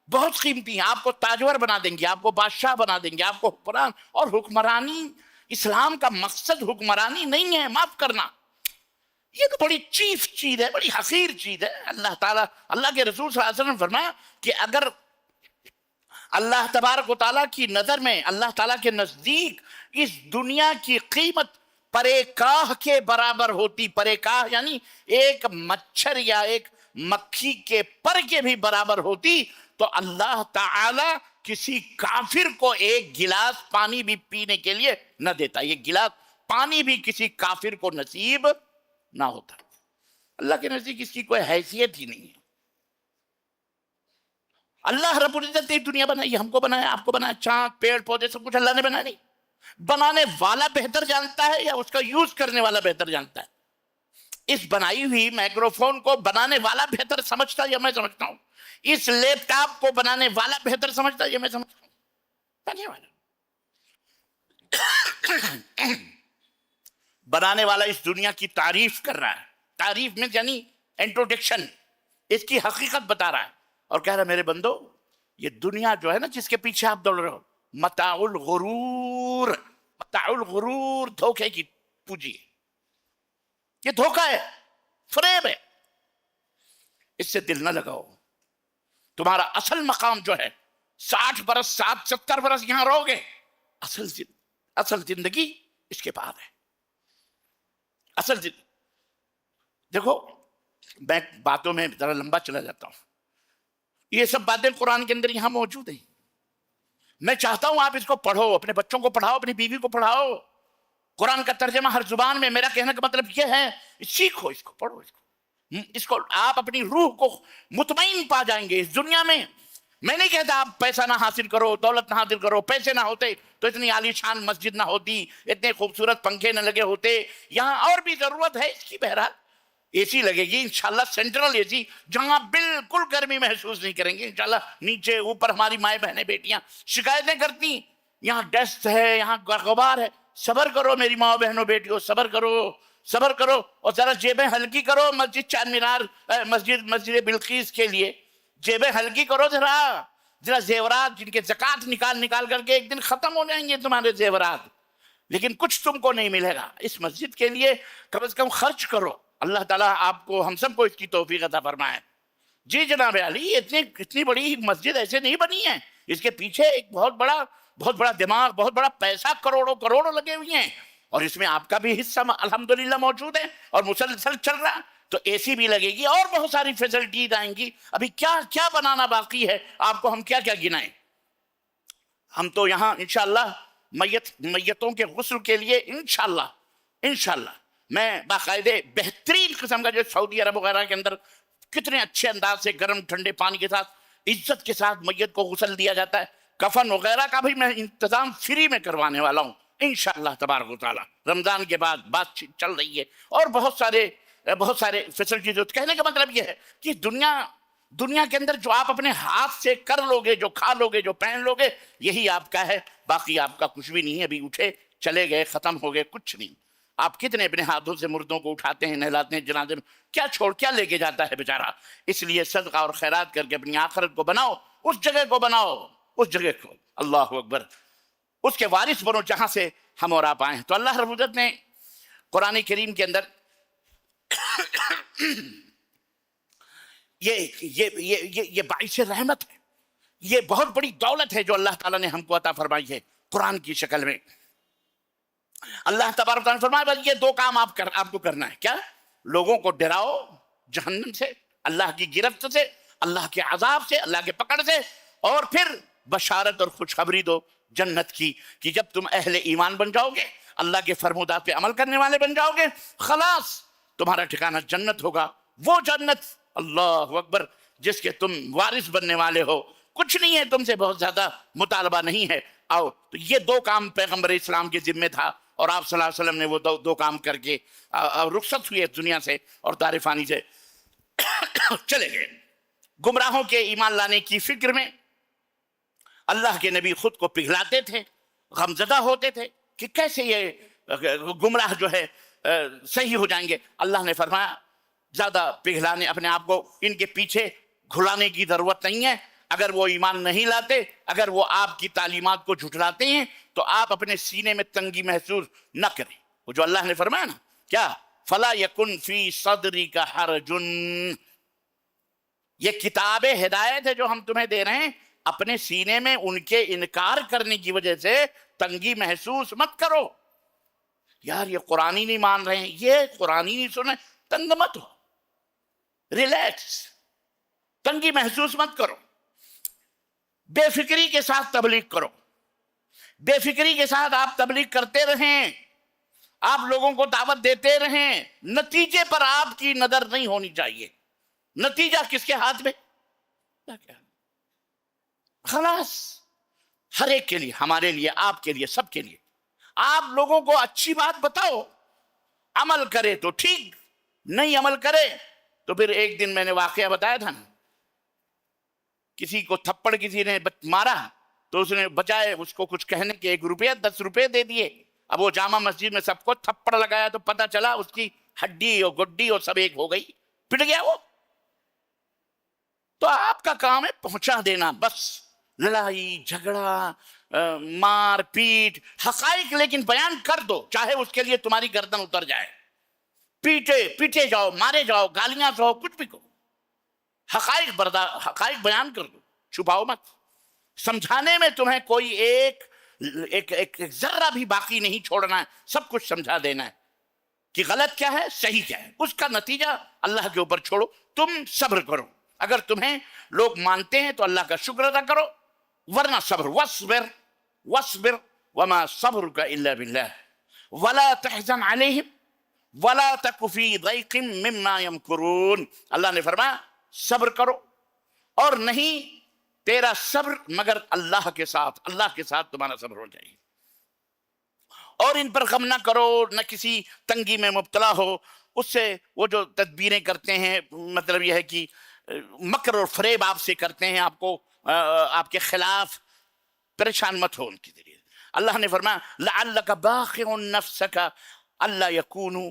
بہت قیمتی ہیں، آپ کو تاجور بنا دیں گے، آپ کو بادشاہ بنا دیں گے، آپ کو حکمران. اور حکمرانی، اسلام کا مقصد حکمرانی نہیں ہے، معاف کرنا. یہ تو بڑی چیف چیز ہے، بڑی حقیر چیز ہے. اللہ تعالیٰ، اللہ کے رسول صلی اللہ علیہ وسلم نے فرمایا کہ اگر اللہ تبارک و تعالیٰ کی نظر میں، اللہ تعالیٰ کے نزدیک اس دنیا کی قیمت پرے کاہ کے برابر ہوتی، پرے کاہ یعنی ایک مچھر یا ایک مکھی کے پر کے بھی برابر ہوتی، تو اللہ تعالیٰ کسی کافر کو ایک گلاس پانی بھی پینے کے لیے نہ دیتا. یہ گلاس پانی بھی کسی کافر کو نصیب نہ ہوتا. اللہ کے نزدیک اس کی کوئی حیثیت ہی نہیں ہے. اللہ رب العزت نے دنیا بنائی، ہم کو بنایا، آپ کو بنایا، چاند پیڑ پودے سب کچھ اللہ نے بنا نہیں. بنانے والا بہتر جانتا ہے یا اس کا یوز کرنے والا بہتر جانتا ہے؟ اس بنائی ہوئی مائکرو فون کو بنانے والا بہتر سمجھتا ہے یا میں سمجھتا ہوں؟ اس لیپ ٹاپ کو بنانے والا بہتر سمجھتا ہے یا میں سمجھتا ہوں؟ بنانے والا. بنانے والا اس دنیا کی تعریف کر رہا ہے. تعریف میں یعنی انٹروڈکشن، اس کی حقیقت بتا رہا ہے اور کہہ رہا ہے میرے بندو، یہ دنیا جو ہے نا جس کے پیچھے آپ دوڑ رہے ہو، متاع الغرور، متاع الغرور، دھوکے کی پونجی. یہ دھوکہ ہے، فریب ہے. اس سے دل نہ لگاؤ. تمہارا اصل مقام جو ہے 60 برس 70 برس یہاں رہو گے، اصل زندگی اس کے بعد ہے. اصل زندگی دیکھو، میں باتوں میں ذرا لمبا چلا جاتا ہوں. یہ سب باتیں قرآن کے اندر یہاں موجود ہیں. میں چاہتا ہوں آپ اس کو پڑھو، اپنے بچوں کو پڑھاؤ، اپنی بیوی کو پڑھاؤ. قرآن کا ترجمہ ہر زبان میں. میرا کہنے کا مطلب یہ ہے سیکھو، اس کو پڑھو، اس کو آپ اپنی روح کو مطمئن پا جائیں گے اس دنیا میں. میں نہیں کہتا آپ پیسہ نہ حاصل کرو، دولت نہ حاصل کرو. پیسے نہ ہوتے تو اتنی عالی شان مسجد نہ ہوتی، اتنے خوبصورت پنکھے نہ لگے ہوتے. یہاں اور بھی ضرورت ہے اس کی. بہرحال اے سی لگے گی انشاءاللہ، سینٹرل اے سی، جہاں بالکل گرمی محسوس نہیں کریں گے انشاءاللہ۔ نیچے اوپر ہماری مائیں بہنیں بیٹیاں شکایتیں کرتی، یہاں ڈسٹ ہے، یہاں غبار ہے۔ صبر کرو میری ماں بہنوں بیٹیوں، صبر کرو، صبر کرو، اور ذرا جیبیں ہلکی کرو مسجد چار مینار، مسجد بلقیس کے لیے جیبیں ہلکی کرو، ذرا زیورات جن کے زکوٰۃ نکال نکال کر کے ایک دن ختم ہو جائیں گے تمہارے زیورات، لیکن کچھ تم کو نہیں ملے گا۔ اس مسجد کے لیے کم از کم خرچ کرو۔ اللہ تعالیٰ آپ کو، ہم سب کو اس کی توفیق عطا فرمائے۔ جی جناب علی، اتنی بڑی مسجد ایسے نہیں بنی ہے، اس کے پیچھے ایک بہت بڑا دماغ، بہت بڑا پیسہ، کروڑوں لگے ہوئے ہیں، اور اس میں آپ کا بھی حصہ الحمدللہ موجود ہے اور مسلسل چل رہا ہے۔ تو اے سی بھی لگے گی اور بہت ساری فیسلٹیز آئیں گی۔ ابھی کیا بنانا باقی ہے آپ کو، ہم کیا گنائیں؟ ہم تو یہاں انشاءاللہ میتوں کے غسل کے لیے انشاءاللہ میں باقاعدہ بہترین قسم کا، جو سعودی عرب وغیرہ کے اندر کتنے اچھے انداز سے گرم ٹھنڈے پانی کے ساتھ عزت کے ساتھ میت کو غسل دیا جاتا ہے، کفن وغیرہ کا بھی میں انتظام فری میں کروانے والا ہوں انشاءاللہ تبارک و تعالی۔ رمضان کے بعد بات چیت چل رہی ہے، اور بہت سارے فیسلٹیز۔ کہنے کا مطلب یہ ہے کہ دنیا کے اندر جو آپ اپنے ہاتھ سے کر لوگے، جو کھا لوگے، جو پہن لوگے، یہی آپ کا ہے، باقی آپ کا کچھ بھی نہیں ہے۔ ابھی اٹھے چلے گئے، ختم ہو گئے، کچھ نہیں۔ آپ کتنے اپنے ہاتھوں سے مردوں کو اٹھاتے ہیں، نہلاتے ہیں، جنازے میں کیا لے کے جاتا ہے بیچارہ؟ اس لیے صدقہ اور خیرات کر کے اپنی آخرت کو بناؤ، اس جگہ کو بناؤ، اس جگہ کو، اللہ اکبر، اس کے وارث بنو جہاں سے ہم اور آپ آئے ہیں۔ تو اللہ رب العزت نے قرآن کریم کے اندر یہ باعث رحمت ہے، یہ بہت بڑی دولت ہے جو اللہ تعالیٰ نے ہم کو عطا فرمائی ہے قرآن کی شکل میں۔ اللہ تبارک تعالیٰ نے فرمایا بس یہ دو کام آپ کو کرنا ہے۔ کیا؟ لوگوں کو ڈراؤ جہنم سے، اللہ کی گرفت سے، اللہ کے عذاب سے، اللہ کے پکڑ سے، اور پھر بشارت اور خوشخبری دو جنت کی، کہ جب تم اہل ایمان بن جاؤ گے، اللہ کے فرمودات پہ عمل کرنے والے بن جاؤ گے، خلاص تمہارا ٹھکانہ جنت ہوگا، وہ جنت، اللہ اکبر، جس کے تم وارث بننے والے ہو۔ کچھ نہیں ہے تم سے، بہت زیادہ مطالبہ نہیں ہے۔ آؤ، تو یہ دو کام پیغمبر اسلام کے ذمہ تھا، اور آپ صلی اللہ علیہ وسلم نے وہ دو کام کر کے رخصت ہوئے دنیا سے اور دار فانی سے چلے گئے۔ گمراہوں کے ایمان لانے کی فکر میں اللہ کے نبی خود کو پگھلاتے تھے، غمزدہ ہوتے تھے کہ کیسے یہ گمراہ جو ہے صحیح ہو جائیں گے۔ اللہ نے فرمایا زیادہ پگھلانے، اپنے آپ کو ان کے پیچھے گھلانے کی ضرورت نہیں ہے۔ اگر وہ ایمان نہیں لاتے، اگر وہ آپ کی تعلیمات کو جھٹلاتے ہیں، تو آپ اپنے سینے میں تنگی محسوس نہ کریں۔ وہ جو اللہ نے فرمایا نا، کیا فَلَا يَكُنْ فِي صَدْرِكَ حَرْجٌ، یہ کتاب ہدایت ہے جو ہم تمہیں دے رہے ہیں، اپنے سینے میں ان کے انکار کرنے کی وجہ سے تنگی محسوس مت کرو۔ یار یہ قرآن ہی نہیں مان رہے ہیں، یہ قرآن ہی نہیں سن رہے، تنگ مت ہو، ریلیکس، تنگی محسوس مت کرو، بے فکری کے ساتھ تبلیغ کرو، بے فکری کے ساتھ آپ تبلیغ کرتے رہیں، آپ لوگوں کو دعوت دیتے رہیں، نتیجے پر آپ کی نظر نہیں ہونی چاہیے۔ نتیجہ کس کے ہاتھ میں؟ خلاص ہر ایک کے لیے، ہمارے لیے، آپ کے لیے، سب کے لیے، آپ لوگوں کو اچھی بات بتاؤ، عمل کرے تو ٹھیک، نہیں عمل کرے تو پھر ایک دن میں نے واقعہ بتایا تھا نا، کسی کو تھپڑ کسی نے مارا تو اس نے بجائے اس کو کچھ کہنے کے 1 روپیہ 10 روپے دے دیے۔ اب وہ جامع مسجد میں سب کو تھپڑ لگایا تو پتہ چلا اس کی ہڈی اور گڈی اور سب ایک ہو گئی، پٹ گیا وہ۔ تو آپ کا کام ہے پہنچا دینا، بس لڑائی جھگڑا مار پیٹ، حقائق لیکن بیان کر دو، چاہے اس کے لیے تمہاری گردن اتر جائے، پیٹے جاؤ، مارے جاؤ، گالیاں سو، کچھ بھی کہو، حقائق بیان کر دو، چھپاؤ مت۔ سمجھانے میں تمہیں کوئی ایک ذرہ بھی باقی نہیں چھوڑنا ہے، سب کچھ سمجھا دینا ہے کہ غلط کیا ہے، صحیح کیا ہے، اس کا نتیجہ اللہ کے اوپر چھوڑو، تم صبر کرو۔ اگر تمہیں لوگ مانتے ہیں تو اللہ کا شکر ادا کرو، ورنہ صبر، وَاصْبِرْ وَمَا صَبْرُكَ إِلَّا بِاللَّهِ وَلَا تَحْزَنْ عَلَيْهِمْ وَلَا تَكُ فِي ضَيْقٍ مِّمَّا يَمْكُرُونَ۔ اللہ نے فرمایا صبر کرو، اور نہیں تیرا صبر مگر اللہ کے ساتھ، اللہ کے ساتھ تمہارا صبر ہو جائے گا، اور ان پر غم نہ کرو، نہ کسی تنگی میں مبتلا ہو، اس سے وہ جو تدبیریں کرتے ہیں، مطلب یہ ہے کہ مکر اور فریب آپ سے کرتے ہیں، آپ کو آپ کے خلاف، پریشان مت ہو ان کے ذریعے۔ اللہ نے فرمایا لعلک باخع نفسک الا یکونوا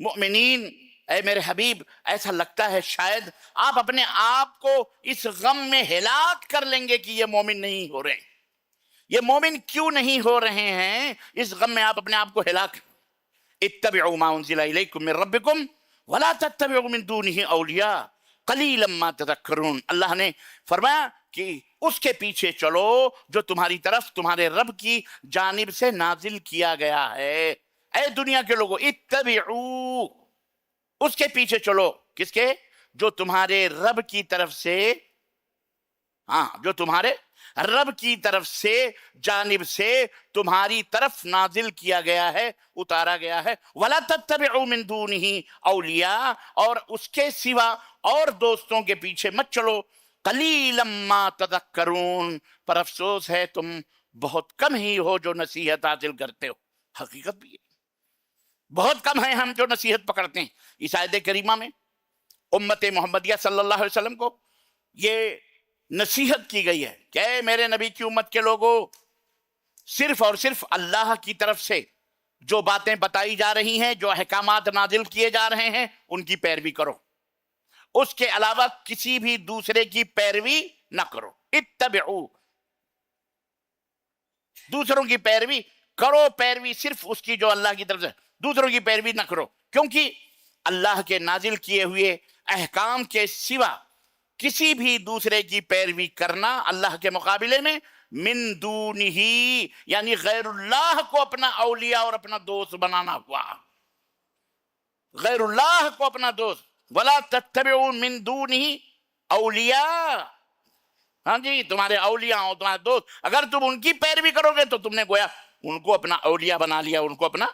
مؤمنین، اے میرے حبیب ایسا لگتا ہے شاید آپ اپنے آپ کو اس غم میں ہلاک کر لیں گے کہ یہ مومن نہیں ہو رہے ہیں۔ یہ مومن کیوں نہیں ہو رہے ہیں؟ اس غم میں آپ اپنے آپ کو ہلاک۔ اتبعوا ما انزل الیکم من ربکم ولا تتبعوا من دونہ اولیاء قلیلا ما تذکرون۔ اللہ نے فرمایا کہ اس کے پیچھے چلو جو تمہاری طرف تمہارے رب کی جانب سے نازل کیا گیا ہے۔ اے دنیا کے لوگوں، اتبعوا، اس کے پیچھے چلو، کس کے؟ جو تمہارے رب کی طرف سے، ہاں، جو تمہارے رب کی طرف سے، جانب سے تمہاری طرف نازل کیا گیا ہے، اتارا گیا ہے۔ وَلَا تَتَّبِعُوا مِن دُونِهِ اولیاء، اور اس کے سوا اور دوستوں کے پیچھے مت چلو۔ قَلِيلًا مَا تَذَكَّرُونَ، پر افسوس ہے تم بہت کم ہی ہو جو نصیحت حاصل کرتے ہو۔ حقیقت بھی ہے، بہت کم ہیں ہم جو نصیحت پکڑتے ہیں۔ اس آیت کریمہ میں امت محمدیہ صلی اللہ علیہ وسلم کو یہ نصیحت کی گئی ہے کہ اے میرے نبی کی امت کے لوگوں، صرف اور صرف اللہ کی طرف سے جو باتیں بتائی جا رہی ہیں، جو احکامات نازل کیے جا رہے ہیں، ان کی پیروی کرو۔ اس کے علاوہ کسی بھی دوسرے کی پیروی نہ کرو۔ اتبعوا، دوسروں کی پیروی کرو، پیروی صرف اس کی جو اللہ کی طرف سے، دوسروں کی پیروی نہ کرو، کیونکہ اللہ کے نازل کیے ہوئے احکام کے سوا کسی بھی دوسرے کی پیروی کرنا اللہ کے مقابلے میں من دونہ، یعنی غیر اللہ کو اپنا اولیاء اور اپنا دوست بنانا ہوا۔ غیر اللہ کو اپنا دوست، ولا تتبعوا من دونہ اولیاء، ہاں جی، تمہارے اولیاء ہوں، تمہارے دوست، اگر تم ان کی پیروی کرو گے تو تم نے گویا ان کو اپنا اولیاء بنا لیا، ان کو اپنا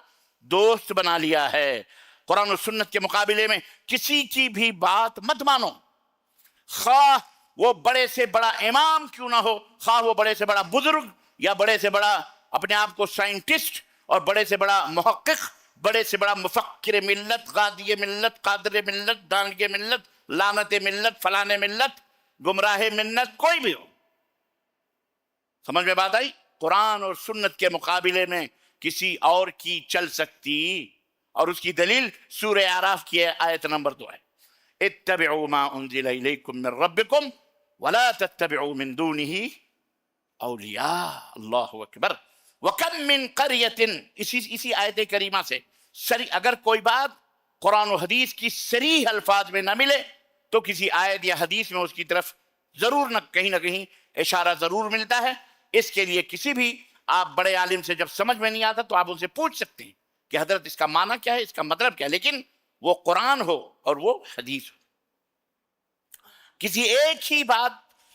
دوست بنا لیا ہے۔ قرآن و سنت کے مقابلے میں کسی کی بھی بات مت مانو، خواہ وہ بڑے سے بڑا امام کیوں نہ ہو، خواہ وہ بڑے سے بڑا بزرگ، یا بڑے سے بڑا اپنے آپ کو سائنٹسٹ، اور بڑے سے بڑا محقق، بڑے سے بڑا مفکر ملت، غازی ملت، قادر ملت، دانگ ملت، لعنت ملت، فلانے ملت، گمراہ ملت، کوئی بھی ہو۔ سمجھ میں بات آئی؟ قرآن اور سنت کے مقابلے میں کسی اور کی چل سکتی، اور اس کی دلیل سورہ اعراف کی آیت نمبر 2 ہے۔ اتبعوا ما انزل الیکم من ربکم ولا تتبعوا من دونہ اولیاء۔ اللہ اکبر۔ وَكَم مِّن قَرْيَةٍ، اسی آیت کریمہ سے اگر کوئی بات قرآن و حدیث کی صریح الفاظ میں نہ ملے تو کسی آیت یا حدیث میں اس کی طرف ضرور نہ کہیں اشارہ ضرور ملتا ہے۔ اس کے لیے کسی بھی آپ بڑے عالم سے جب سمجھ میں نہیں آتا تو آپ ان سے پوچھ سکتے ہیں کہ حضرت اس کا معنی کیا ہے، اس کا مطلب کیا ہے، لیکن وہ قرآن ہو اور وہ حدیث ہو۔ کسی ایک ہی بات،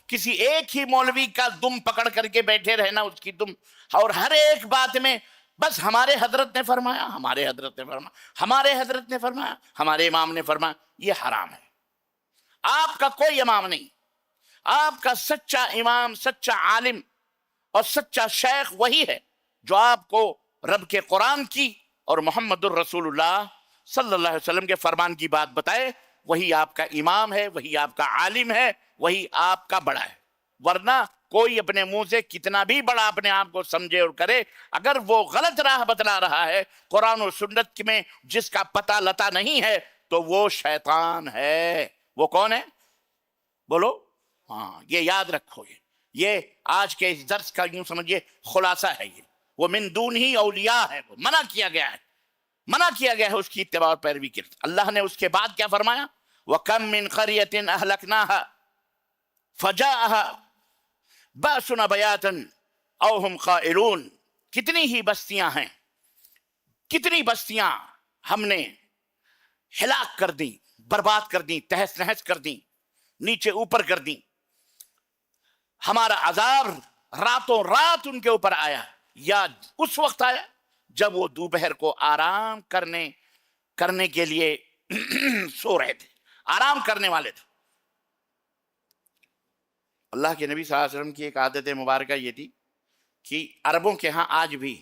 کسی ایک ہی مولوی کا دم پکڑ کر کے بیٹھے رہنا، اس کی دم، اور ہر ایک بات میں بس ہمارے حضرت نے فرمایا، ہمارے حضرت نے فرمایا، ہمارے حضرت نے فرمایا، ہمارے امام نے فرمایا، یہ حرام ہے۔ آپ کا کوئی امام نہیں، آپ کا سچا امام، سچا عالم اور سچا شیخ وہی ہے جو آپ کو رب کے قرآن کی اور محمد الرسول اللہ صلی اللہ علیہ وسلم کے فرمان کی بات بتائے۔ وہی آپ کا امام ہے، وہی آپ کا عالم ہے، وہی آپ کا بڑا ہے۔ ورنہ کوئی اپنے منہ سے کتنا بھی بڑا اپنے آپ کو سمجھے اور کرے، اگر وہ غلط راہ بتلا رہا ہے قرآن و سنت میں جس کا پتہ لتا نہیں ہے تو وہ شیطان ہے۔ وہ کون ہے؟ بولو۔ ہاں، یہ یاد رکھو، یہ آج کے اس درس کا یوں سمجھئے خلاصہ ہے۔ یہ وہ من دون ہی اولیاء ہے، وہ منع کیا گیا ہے، منع کیا گیا ہے اس کی اتباع اور پیروی کی۔ اللہ نے اس کے بعد کیا فرمایا؟ وَكَم مِّن قَرْيَةٍ أَهْلَكْنَاهَا فَجَاءَهَا بَأْسُنَا بَيَاتًا أَوْ هُمْ قَائِلُونَ، کتنی ہی بستیاں ہیں، کتنی بستیاں ہم نے ہلاک کر دیں، برباد کر دیں، تہس نہس کر دیں، نیچے اوپر کر دیں۔ ہمارا عذاب راتوں رات ان کے اوپر آیا، یا اس وقت آیا جب وہ دوپہر کو آرام کرنے کے لیے سو رہے تھے، آرام کرنے والے تھے۔ اللہ کے نبی صلی اللہ علیہ وسلم کی ایک عادت مبارکہ یہ تھی کہ عربوں کے ہاں آج بھی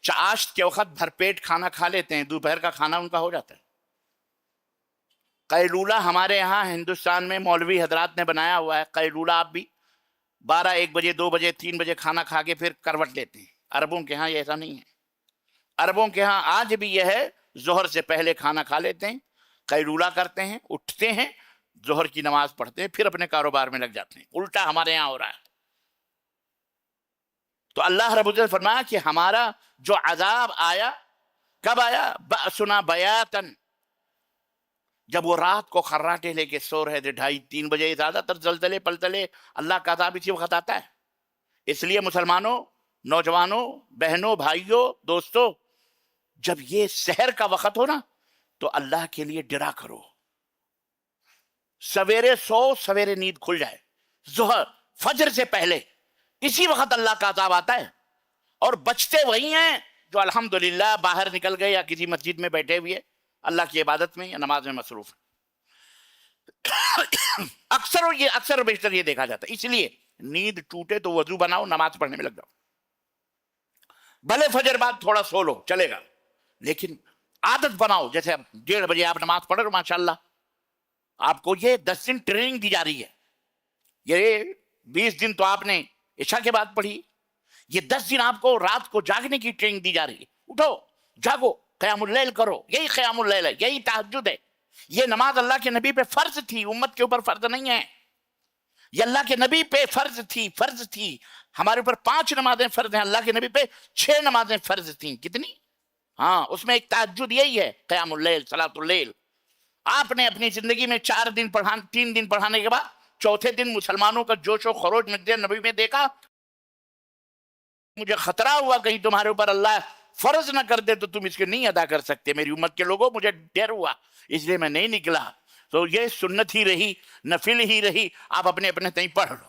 چاشت کے وقت بھر پیٹ کھانا کھا لیتے ہیں، دوپہر کا کھانا ان کا ہو جاتا ہے۔ قیلولہ ہمارے ہاں ہندوستان میں مولوی حضرات نے بنایا ہوا ہے، قیلولہ آپ بھی 12 1 بجے 2 بجے 3 بجے کھانا کھا کے پھر کروٹ لیتے ہیں۔ عربوں کے ہاں یہ ایسا نہیں ہے، عربوں کے ہاں آج بھی یہ ہے، ظہر سے پہلے کھانا کھا لیتے ہیں، قیلولہ کرتے ہیں، اٹھتے ہیں، ظہر کی نماز پڑھتے ہیں، پھر اپنے کاروبار میں لگ جاتے ہیں۔ الٹا ہمارے یہاں ہو رہا ہے۔ تو اللہ رب العزت فرمایا کہ ہمارا جو عذاب آیا، کب آیا؟ بأسنا بیاتن، جب وہ رات کو خراٹے لے کے سو رہے تھے 2:30 3 بجے۔ زیادہ تر زلزلے پلزلے اللہ کا عذاب اسی وقت آتا ہے۔ اس لیے مسلمانوں، نوجوانوں، بہنوں، بھائیوں، دوستوں، جب یہ سحر کا وقت ہو نا تو اللہ کے لیے ڈرا کرو، سویرے سو، سویرے نیند کھل جائے، ظہر فجر سے پہلے اسی وقت اللہ کا عذاب آتا ہے۔ اور بچتے وہی ہیں جو الحمدللہ باہر نکل گئے یا کسی مسجد میں بیٹھے ہوئے اللہ کی عبادت میں یا نماز میں مصروف ہیں۔ اکثر و بیشتر یہ دیکھا جاتا ہے۔ اس لیے نیند ٹوٹے تو وضو بناؤ، نماز پڑھنے میں لگ جاؤ، بھلے فجر بعد تھوڑا سو لو چلے گا، لیکن عادت بناؤ۔ جیسے 1:30 بجے آپ نماز پڑھ رہے ہو، ماشاءاللہ آپ کو یہ 10 دن ٹریننگ دی جا رہی ہے۔ یہ 20 دن تو آپ نے عشاء کے بعد پڑھی، یہ 10 دن آپ کو رات کو جاگنے کی ٹریننگ دی جا رہی ہے۔ اٹھو، جاگو، قیام اللیل کرو، یہی قیام اللیل ہے، یہی تہجد ہے۔ یہ نماز اللہ کے نبی پہ فرض تھی، امت کے اوپر فرض نہیں ہے۔ یہ اللہ کے نبی پہ فرض تھی۔ ہمارے اوپر 5 نمازیں فرض ہیں، اللہ کے نبی پہ 6 نمازیں فرض تھیں۔ کتنی؟ ہاں، اس میں ایک تہجد یہی ہے، قیام اللیل، صلاۃ اللیل۔ آپ نے اپنی زندگی میں 3 دن پڑھانے کے بعد چوتھے دن مسلمانوں کا جوش و خروش مسجد نبی میں دیکھا، مجھے خطرہ ہوا کہیں تمہارے اوپر اللہ فرض نہ کر دے تو تم اس کے نہیں ادا کر سکتے۔ میری امت کے لوگوں، مجھے ڈر ہوا، اس لیے میں نہیں نکلا۔ تو یہ سنت ہی رہی، نفل ہی رہی، آپ اپنے تئیں پڑھ لو۔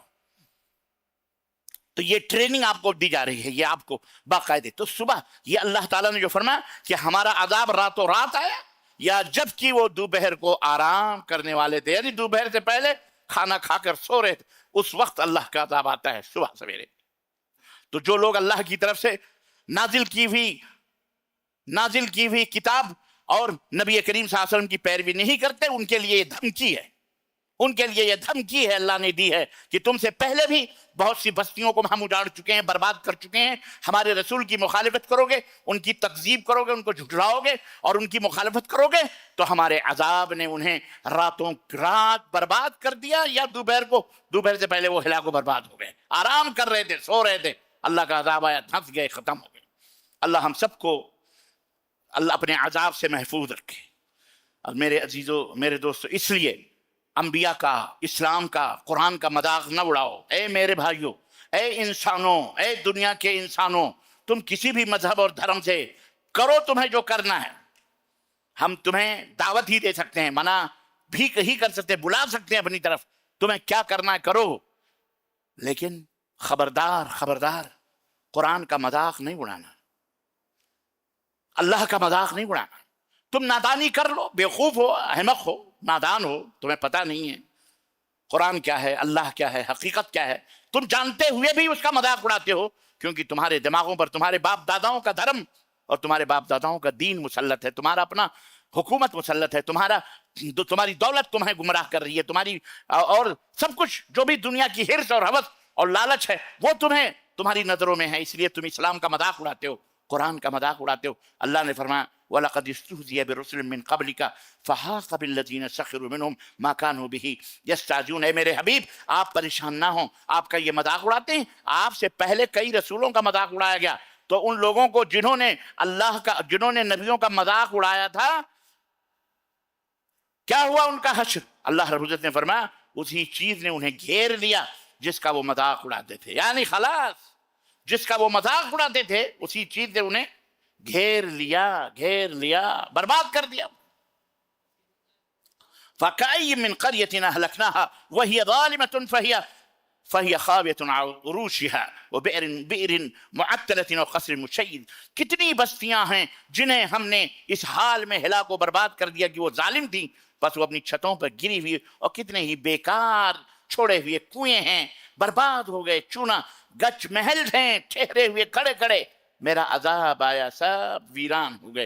تو یہ ٹریننگ آپ کو دی جا رہی ہے، یہ آپ کو باقاعدے۔ تو صبح یہ اللہ تعالیٰ نے جو فرمایا کہ ہمارا عذاب راتوں رات آیا، یا جب کہ وہ دوپہر کو آرام کرنے والے تھے، یعنی دوپہر سے پہلے کھانا کھا کر سو رہے تھے، اس وقت اللہ کا عذاب آتا ہے صبح سویرے۔ تو جو لوگ اللہ کی طرف سے نازل کی ہوئی کتاب اور نبی کریم صلی اللہ علیہ وسلم کی پیروی نہیں کرتے، ان کے لیے یہ دھمکی ہے، اللہ نے دی ہے کہ تم سے پہلے بھی بہت سی بستیوں کو ہم اجاڑ چکے ہیں، برباد کر چکے ہیں۔ ہمارے رسول کی مخالفت کرو گے، ان کی تکذیب کرو گے، ان کو جھٹلاؤ گے اور ان کی مخالفت کرو گے تو ہمارے عذاب نے انہیں رات برباد کر دیا، یا دوپہر سے پہلے وہ ہلاک و برباد ہو گئے، آرام کر رہے تھے، سو رہے تھے، اللہ کا عذاب آیا، دھنس گئے، ختم ہو گئے۔ اللہ ہم سب کو اللہ اپنے عذاب سے محفوظ رکھے۔ اور میرے عزیزو، میرے دوستو، اس لیے انبیاء کا، اسلام کا، قرآن کا مذاق نہ اڑاؤ۔ اے میرے بھائیو، اے انسانوں، اے دنیا کے انسانوں، تم کسی بھی مذہب اور دھرم سے کرو تمہیں جو کرنا ہے۔ ہم تمہیں دعوت ہی دے سکتے ہیں، منع بھی ہی کر سکتے ہیں، بلا سکتے ہیں اپنی طرف، تمہیں کیا کرنا ہے کرو، لیکن خبردار قرآن کا مذاق نہیں اڑانا، اللہ کا مذاق نہیں اڑانا۔ تم نادانی کر لو، بیوقوف ہو، احمق ہو، نادان ہو، تمہیں پتہ نہیں ہے قرآن کیا ہے، اللہ کیا ہے، حقیقت کیا ہے، تم جانتے ہوئے بھی اس کا مذاق اڑاتے ہو، کیونکہ تمہارے دماغوں پر تمہارے باپ داداؤں کا دھرم اور تمہارے باپ داداؤں کا دین مسلط ہے، تمہارا اپنا حکومت مسلط ہے، تمہاری دولت تمہیں گمراہ کر رہی ہے، تمہاری اور سب کچھ جو بھی دنیا کی حرص اور ہوس اور لالچ ہے وہ تمہاری نظروں میں ہے، اس لیے تم اسلام کا مذاق اڑاتے ہو، قرآن کا مذاق اڑاتے ہو۔ اللہ نے فرمایا وَلَقَدِ اسْتُهْزِئَ بِرُسُلٍ مِّن قَبْلِكَ فَحَاقَ بِالَّذِينَ سَخِرُوا مِنْهُمْ مَا كَانُوا بِهِ يَسْتَهْزِئُونَ۔ اے میرے حبیب، آپ پریشان نہ ہوں، آپ کا یہ مذاق اڑاتے ہیں، آپ سے پہلے کئی رسولوں کا مذاق اڑایا گیا، تو ان لوگوں کو جنہوں نے نبیوں کا مذاق اڑایا تھا، کیا ہوا ان کا حشر؟ اللہ رب العزت نے فرمایا اسی چیز نے انہیں گھیر لیا جس کا وہ مذاق اڑاتے تھے، یعنی خلاص جس کا وہ مذاق اڑاتے تھے اسی چیز نے انہیں گھیر لیا، برباد کر دیا۔ فَكَأَيٍّ مِّن قَرْيَةٍ أَهْلَكْنَاهَا وَهِيَ ظَالِمَةٌ فَهِيَ خَاوِيَةٌ عَلَىٰ عُرُوشِهَا وَبِئْرٍ مُّعَطَّلَةٍ وَقَصْرٍ مُّشَيِّدٍ۔ کتنی بستیاں ہیں جنہیں ہم نے اس حال میں ہلاک و برباد کر دیا کہ وہ ظالم تھیں، بس وہ اپنی چھتوں پر گری ہوئی، اور کتنے ہی بیکار چھوڑے ہوئے کنویں ہیں، برباد ہو گئے، چونا گچ محل ہیں ٹھہرے ہوئے کھڑے، میرا عذاب آیا، سب ویران ہو گئے،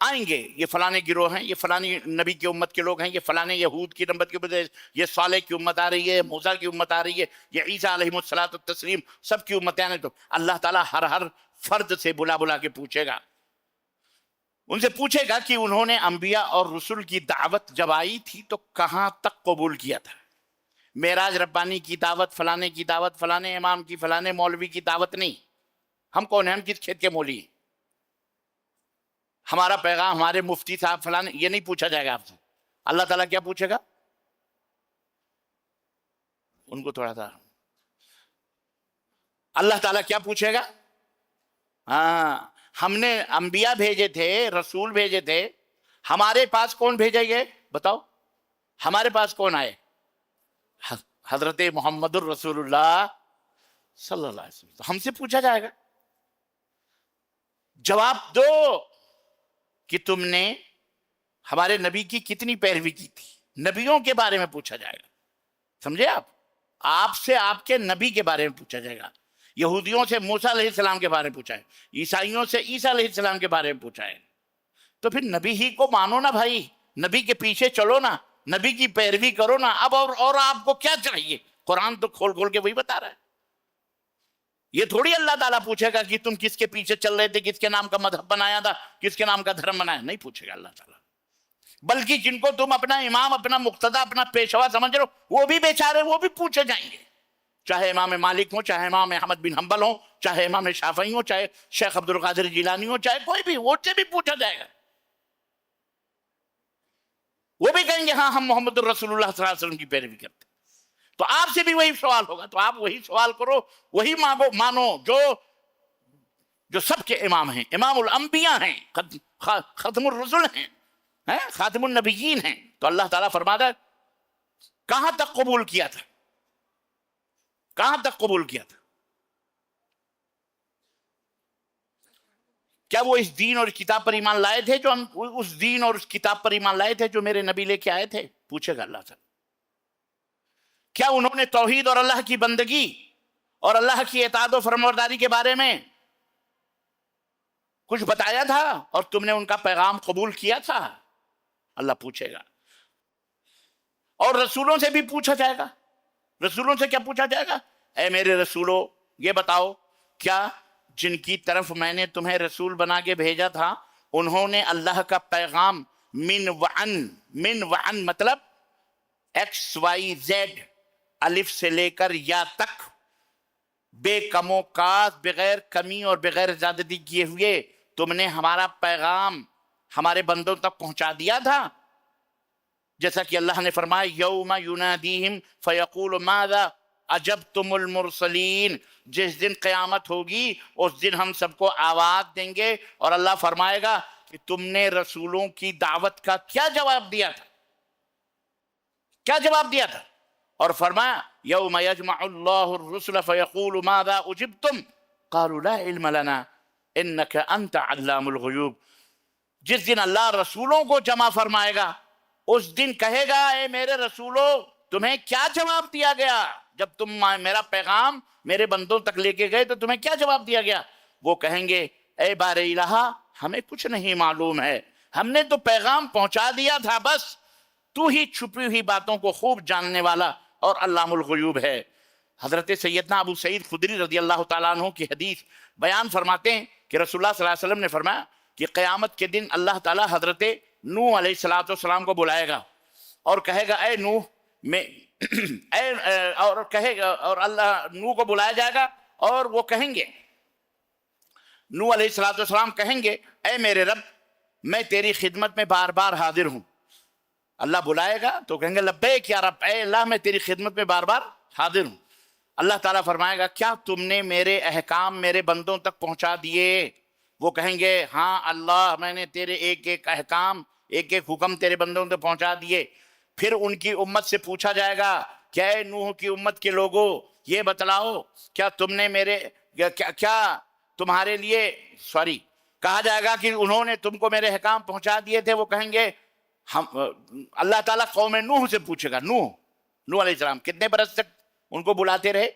آئیں گے یہ فلانے گروہ ہیں، یہ فلانی نبی کی امت کے لوگ ہیں، یہ فلانے یہود کی امت کی امت ہے، یہ صالح کی امت آ رہی ہے، موسیٰ کی امت آ رہی ہے، یہ عیسیٰ علیہ الصلوۃ والتسلیم سب کی امتیں آنے، تو اللہ تعالیٰ ہر فرد سے بلا بلا کے پوچھے گا، ان سے پوچھے گا کہ انہوں نے انبیاء اور رسول کی دعوت جب آئی تھی تو کہاں تک قبول کیا تھا؟ معراج ربانی کی دعوت، فلانے کی دعوت، فلانے امام کی، فلانے مولوی کی دعوت نہیں. ہم کون ہیں؟ ہم کس کھیت کے مولی ہیں؟ ہمارا پیغام ہمارے مفتی صاحب فلانے یہ نہیں پوچھا جائے گا آپ سے. اللہ تعالیٰ کیا پوچھے گا؟ ان کو تھوڑا سا اللہ تعالیٰ کیا پوچھے گا؟ ہاں ہم نے انبیاء بھیجے تھے، رسول بھیجے تھے، ہمارے پاس کون بھیجے گئے بتاؤ؟ ہمارے پاس کون آئے؟ حضرت محمد الرسول اللہ صلی اللہ علیہ وسلم. تو ہم سے پوچھا جائے گا، جواب دو کہ تم نے ہمارے نبی کی کتنی پیروی کی تھی. نبیوں کے بارے میں پوچھا جائے گا، سمجھے آپ سے آپ کے نبی کے بارے میں پوچھا جائے گا. یہودیوں سے موسیٰ علیہ السلام کے بارے میں پوچھا ہے، عیسائیوں سے عیسیٰ علیہ السلام کے بارے میں پوچھا ہے. تو پھر نبی ہی کو مانو نا بھائی، نبی کے پیچھے چلو نا، نبی کی پیروی کرو نا. اب اور آپ کو کیا چاہیے؟ قرآن تو کھول کھول کے وہی بتا رہا ہے. یہ تھوڑی اللہ تعالیٰ پوچھے گا کہ تم کس کے پیچھے چل رہے تھے، کس کے نام کا مذہب بنایا تھا، کس کے نام کا دھرم بنایا، نہیں پوچھے گا اللہ تعالیٰ. بلکہ جن کو تم اپنا امام، اپنا مقتدی، اپنا پیشوا سمجھ رہے ہو، وہ بھی بیچارے، وہ بھی پوچھے جائیں گے. چاہے امام مالک ہوں، چاہے امام احمد بن حنبل ہوں، چاہے امام شافعی ہوں، چاہے شیخ عبد القادر جیلانی ہوں، چاہے کوئی بھی، وہ سے بھی پوچھا جائے گا. وہ بھی کہیں گے ہاں ہم محمد الرسول اللہ صلی اللہ علیہ وسلم کی پیروی کرتے. تو آپ سے بھی وہی سوال ہوگا، تو آپ وہی سوال کرو، وہی مانو جو سب کے امام ہیں، امام الانبیاء ہیں، ختم الرسل ہیں، خاتم النبیین ہیں. تو اللہ تعالیٰ فرماتا ہے کہاں تک قبول کیا تھا، کہاں تک قبول کیا تھا؟ کیا وہ اس دین اور اس کتاب پر ایمان لائے تھے، جو اس دین اور اس کتاب پر ایمان لائے تھے جو میرے نبی لے کے آئے تھے؟ پوچھے گا اللہ تعالیٰ. کیا انہوں نے توحید اور اللہ کی بندگی اور اللہ کی اطاعت و فرمانبرداری کے بارے میں کچھ بتایا تھا اور تم نے ان کا پیغام قبول کیا تھا؟ اللہ پوچھے گا. اور رسولوں سے بھی پوچھا جائے گا. رسولوں سے کیا پوچھا جائے گا؟ اے میرے رسولو، یہ بتاؤ کیا جن کی طرف میں نے تمہیں رسول بنا کے بھیجا تھا انہوں نے اللہ کا پیغام من وعن مطلب ایکس وائی زیڈ، الف سے لے کر یا تک، بے کم و کاس، بغیر کمی اور بغیر زیادتی کیے ہوئے تم نے ہمارا پیغام ہمارے بندوں تک پہنچا دیا تھا؟ جیسا کہ اللہ نے فرمایا یوم ینادیہم فیقول ماذا اجبتم المرسلین، جس دن قیامت ہوگی اس دن ہم سب کو آواز دیں گے اور اللہ فرمائے گا کہ تم نے رسولوں کی دعوت کا کیا جواب دیا تھا، کیا جواب دیا تھا؟ اور فرمایا یوم یجمع اللہ الرسل فیقول ماذا اجبتم قالوا لا علم لنا انک انت علام الغیوب. جس دن اللہ رسولوں کو جمع فرمائے گا اس دن کہے گا اے میرے رسولو تمہیں کیا جواب دیا گیا جب تم میرا پیغام میرے بندوں تک لے کے گئے، تو تمہیں کیا جواب دیا گیا؟ وہ کہیں گے اے بار الہ ہمیں کچھ نہیں معلوم ہے، ہم نے تو پیغام پہنچا دیا تھا، بس تو ہی چھپی ہوئی باتوں کو خوب جاننے والا اور علام الغیوب ہے. حضرت سیدنا ابو سعید خدری رضی اللہ تعالیٰ عنہ کی حدیث بیان فرماتے ہیں کہ رسول اللہ صلی اللہ علیہ وسلم نے فرمایا کہ قیامت کے دن اللہ تعالیٰ حضرت نوح علیہ السلام کو بلائے گا اور کہے گا اے نوح اور کہے گا، اور اللہ نوح کو بلایا جائے گا اور وہ کہیں گے، نوح علیہ السلام کہیں گے اے میرے رب میں تیری خدمت میں بار بار حاضر ہوں. اللہ بلائے گا تو کہیں گے لبیک یا رب، اے اللہ میں تیری خدمت میں بار بار حاضر ہوں. اللہ تعالیٰ فرمائے گا کیا تم نے میرے احکام میرے بندوں تک پہنچا دیے؟ وہ کہیں گے ہاں اللہ میں نے تیرے ایک ایک احکام، ایک ایک حکم تیرے بندوں تک پہنچا دیے. پھر ان کی امت سے پوچھا جائے گا کہ اے نوح کی امت کے لوگوں یہ بتلاؤ کیا تم نے کیا تمہارے لیے کہا جائے گا کہ انہوں نے تم کو میرے احکام پہنچا دیے تھے. وہ کہیں گے اللہ تعالیٰ قوم نوح سے پوچھے گا نوح علیہ السلام کتنے برس تک ان کو بلاتے رہے؟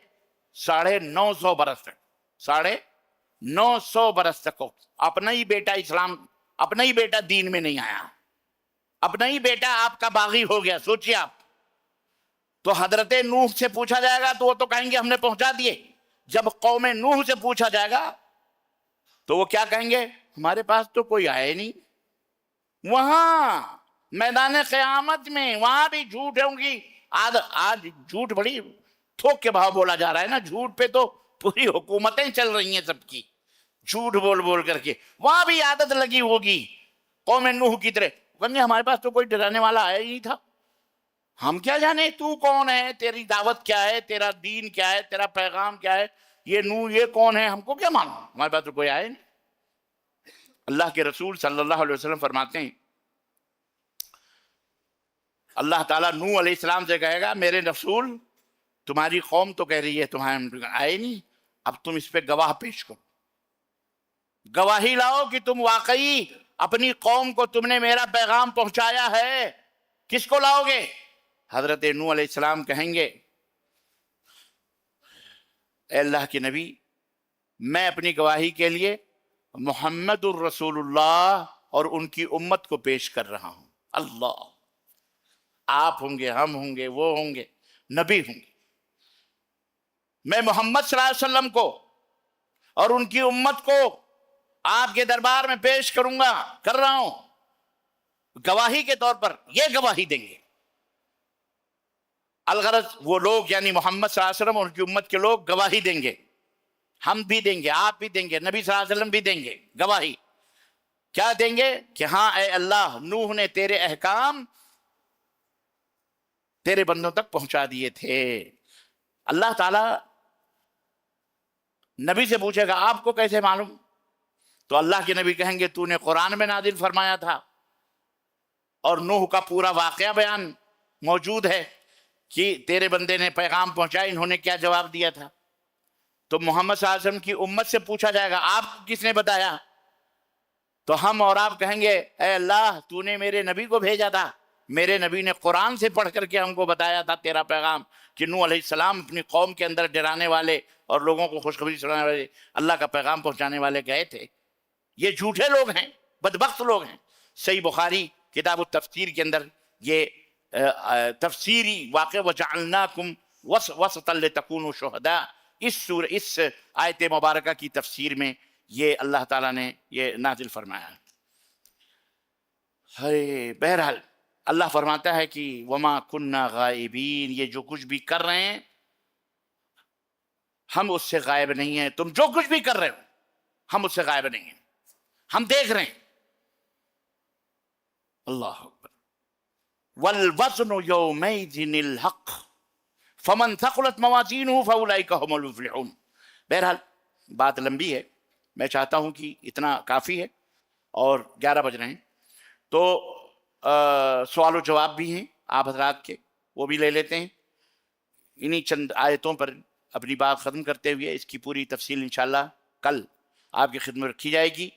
950 برس تک، 950 برس تک اپنا ہی بیٹا اسلام اپنا ہی بیٹا دین میں نہیں آیا، اپنا ہی بیٹا آپ کا باغی ہو گیا. سوچیے آپ. تو حضرت نوح سے پوچھا جائے گا تو وہ تو کہیں گے ہم نے پہنچا دیے. جب قوم نوح سے پوچھا جائے گا تو وہ کیا کہیں گے؟ ہمارے پاس تو کوئی آیا ہی نہیں. وہاں میدان قیامت میں وہاں بھی جھوٹ ہوں گی. آج جھوٹ بڑی تھوک کے بھاؤ بولا جا رہا ہے نا. جھوٹ پہ تو پوری حکومتیں چل رہی ہیں سب کی، جھوٹ بول بول کر کے. وہاں بھی عادت لگی ہوگی قوم نوح کی طرح. کہیں ہمارے پاس تو کوئی ڈرانے والا آیا ہی نہیں تھا، ہم کیا جانے تو کون ہے، تیری دعوت کیا ہے، تیرا دین کیا ہے، تیرا پیغام کیا ہے، یہ نوح یہ کون ہے، ہم کو کیا معلوم، ہمارے پاس تو کوئی آیا نہیں. اللہ کے رسول صلی اللہ علیہ وسلم فرماتے ہیں اللہ تعالیٰ نوح علیہ السلام سے کہے گا میرے رسول تمہاری قوم تو کہہ رہی ہے تمہارے آئے نہیں، اب تم اس پہ گواہ پیش کرو، گواہی لاؤ کہ تم واقعی اپنی قوم کو تم نے میرا پیغام پہنچایا ہے. کس کو لاؤ گے؟ حضرت نوح علیہ السلام کہیں گے اے اللہ کے نبی میں اپنی گواہی کے لیے محمد الرسول اللہ اور ان کی امت کو پیش کر رہا ہوں. اللہ، آپ ہوں گے، ہم ہوں گے، وہ ہوں گے، نبی ہوں گے. میں محمد صلی اللہ علیہ وسلم کو اور ان کی امت کو آپ کے دربار میں پیش کروں گا، کر رہا ہوں گواہی کے طور پر. یہ گواہی دیں گے. الغرض وہ لوگ یعنی محمد صلی اللہ علیہ وسلم اور ان کی امت کے لوگ گواہی دیں گے. ہم بھی دیں گے، آپ بھی دیں گے، نبی صلی اللہ علیہ وسلم بھی دیں گے گواہی. کیا دیں گے؟ کہ ہاں اے اللہ نوح نے تیرے احکام تیرے بندوں تک پہنچا دیے تھے. اللہ تعالیٰ نبی سے پوچھے گا آپ کو کیسے معلوم؟ تو اللہ کے نبی کہیں گے تو نے قرآن میں نازل فرمایا تھا اور نوح کا پورا واقعہ بیان موجود ہے کہ تیرے بندے نے پیغام پہنچایا، انہوں نے کیا جواب دیا تھا. تو محمد صلی اللہ علیہ وسلم کی امت سے پوچھا جائے گا آپ کس نے بتایا؟ تو ہم اور آپ کہیں گے اے اللہ تو نے میرے نبی کو بھیجا تھا، میرے نبی نے قرآن سے پڑھ کر کے ہم کو بتایا تھا تیرا پیغام کہ نوح علیہ السلام اپنی قوم کے اندر ڈرانے والے اور لوگوں کو خوشخبری سنانے والے اللہ کا پیغام پہنچانے والے گئے تھے. یہ جھوٹے لوگ ہیں، بدبخت لوگ ہیں. صحیح بخاری کتاب التفسیر کے اندر یہ تفسیری واقع وَجَعَلْنَاكُمْ وَسَطًا لِتَكُونُوا شُهَدَاءَ اس آیت مبارکہ کی تفسیر میں یہ اللہ تعالیٰ نے یہ نازل فرمایا. بہرحال اللہ فرماتا ہے کہ وما کننا غائبین، یہ جو کچھ بھی کر رہے ہیں ہم اس سے غائب نہیں ہیں. تم جو کچھ بھی کر رہے ہو ہم اس سے غائب نہیں ہیں، ہم دیکھ رہے ہیں. اللہ اکبر. والوزن یومئذ الحق فمن ثقلت موازینہ فاولئک هم المفلحون. بہرحال بات لمبی ہے، میں چاہتا ہوں کہ اتنا کافی ہے اور 11 بج رہے ہیں. تو سوال و جواب بھی ہیں آپ حضرات کے، وہ بھی لے لیتے ہیں. انہی چند آیتوں پر اپنی بات ختم کرتے ہوئے اس کی پوری تفصیل انشاءاللہ کل آپ کی خدمت میں رکھی جائے گی.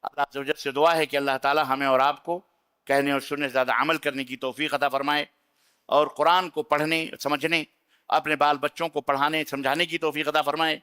اللہ عز و جل سے دعا ہے کہ اللہ تعالی ہمیں اور آپ کو کہنے اور سننے سے زیادہ عمل کرنے کی توفیق عطا فرمائے، اور قرآن کو پڑھنے سمجھنے، اپنے بال بچوں کو پڑھانے سمجھانے کی توفیق عطا فرمائے،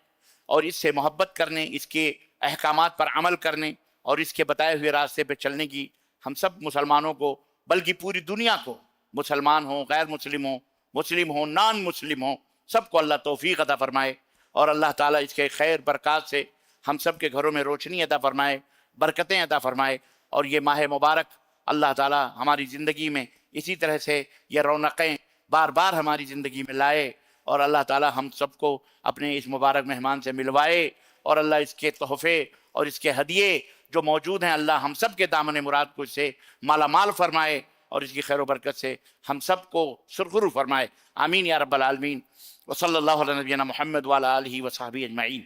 اور اس سے محبت کرنے، اس کے احکامات پر عمل کرنے اور اس کے بتائے ہوئے راستے پہ چلنے کی ہم سب مسلمانوں کو، بلکہ پوری دنیا کو، مسلمان ہوں، غیر مسلم ہوں، مسلم ہوں، نان مسلم ہوں، سب کو اللہ توفیق عطا فرمائے. اور اللہ تعالیٰ اس کے خیر برکات سے ہم سب کے گھروں میں روشنی عطا فرمائے، برکتیں عطا فرمائے. اور یہ ماہ مبارک اللہ تعالیٰ ہماری زندگی میں اسی طرح سے یہ رونقیں بار بار ہماری زندگی میں لائے، اور اللہ تعالیٰ ہم سب کو اپنے اس مبارک مہمان سے ملوائے، اور اللہ اس کے تحفے اور اس کے ہدیے جو موجود ہیں اللہ ہم سب کے دامن مراد کو اس سے مالا مال فرمائے، اور اس کی خیر و برکت سے ہم سب کو سرخرو فرمائے. آمین یا رب العالمین. وصلی اللہ علیہ نبینا محمد وعلی آلہ وصحبہ اجمعین.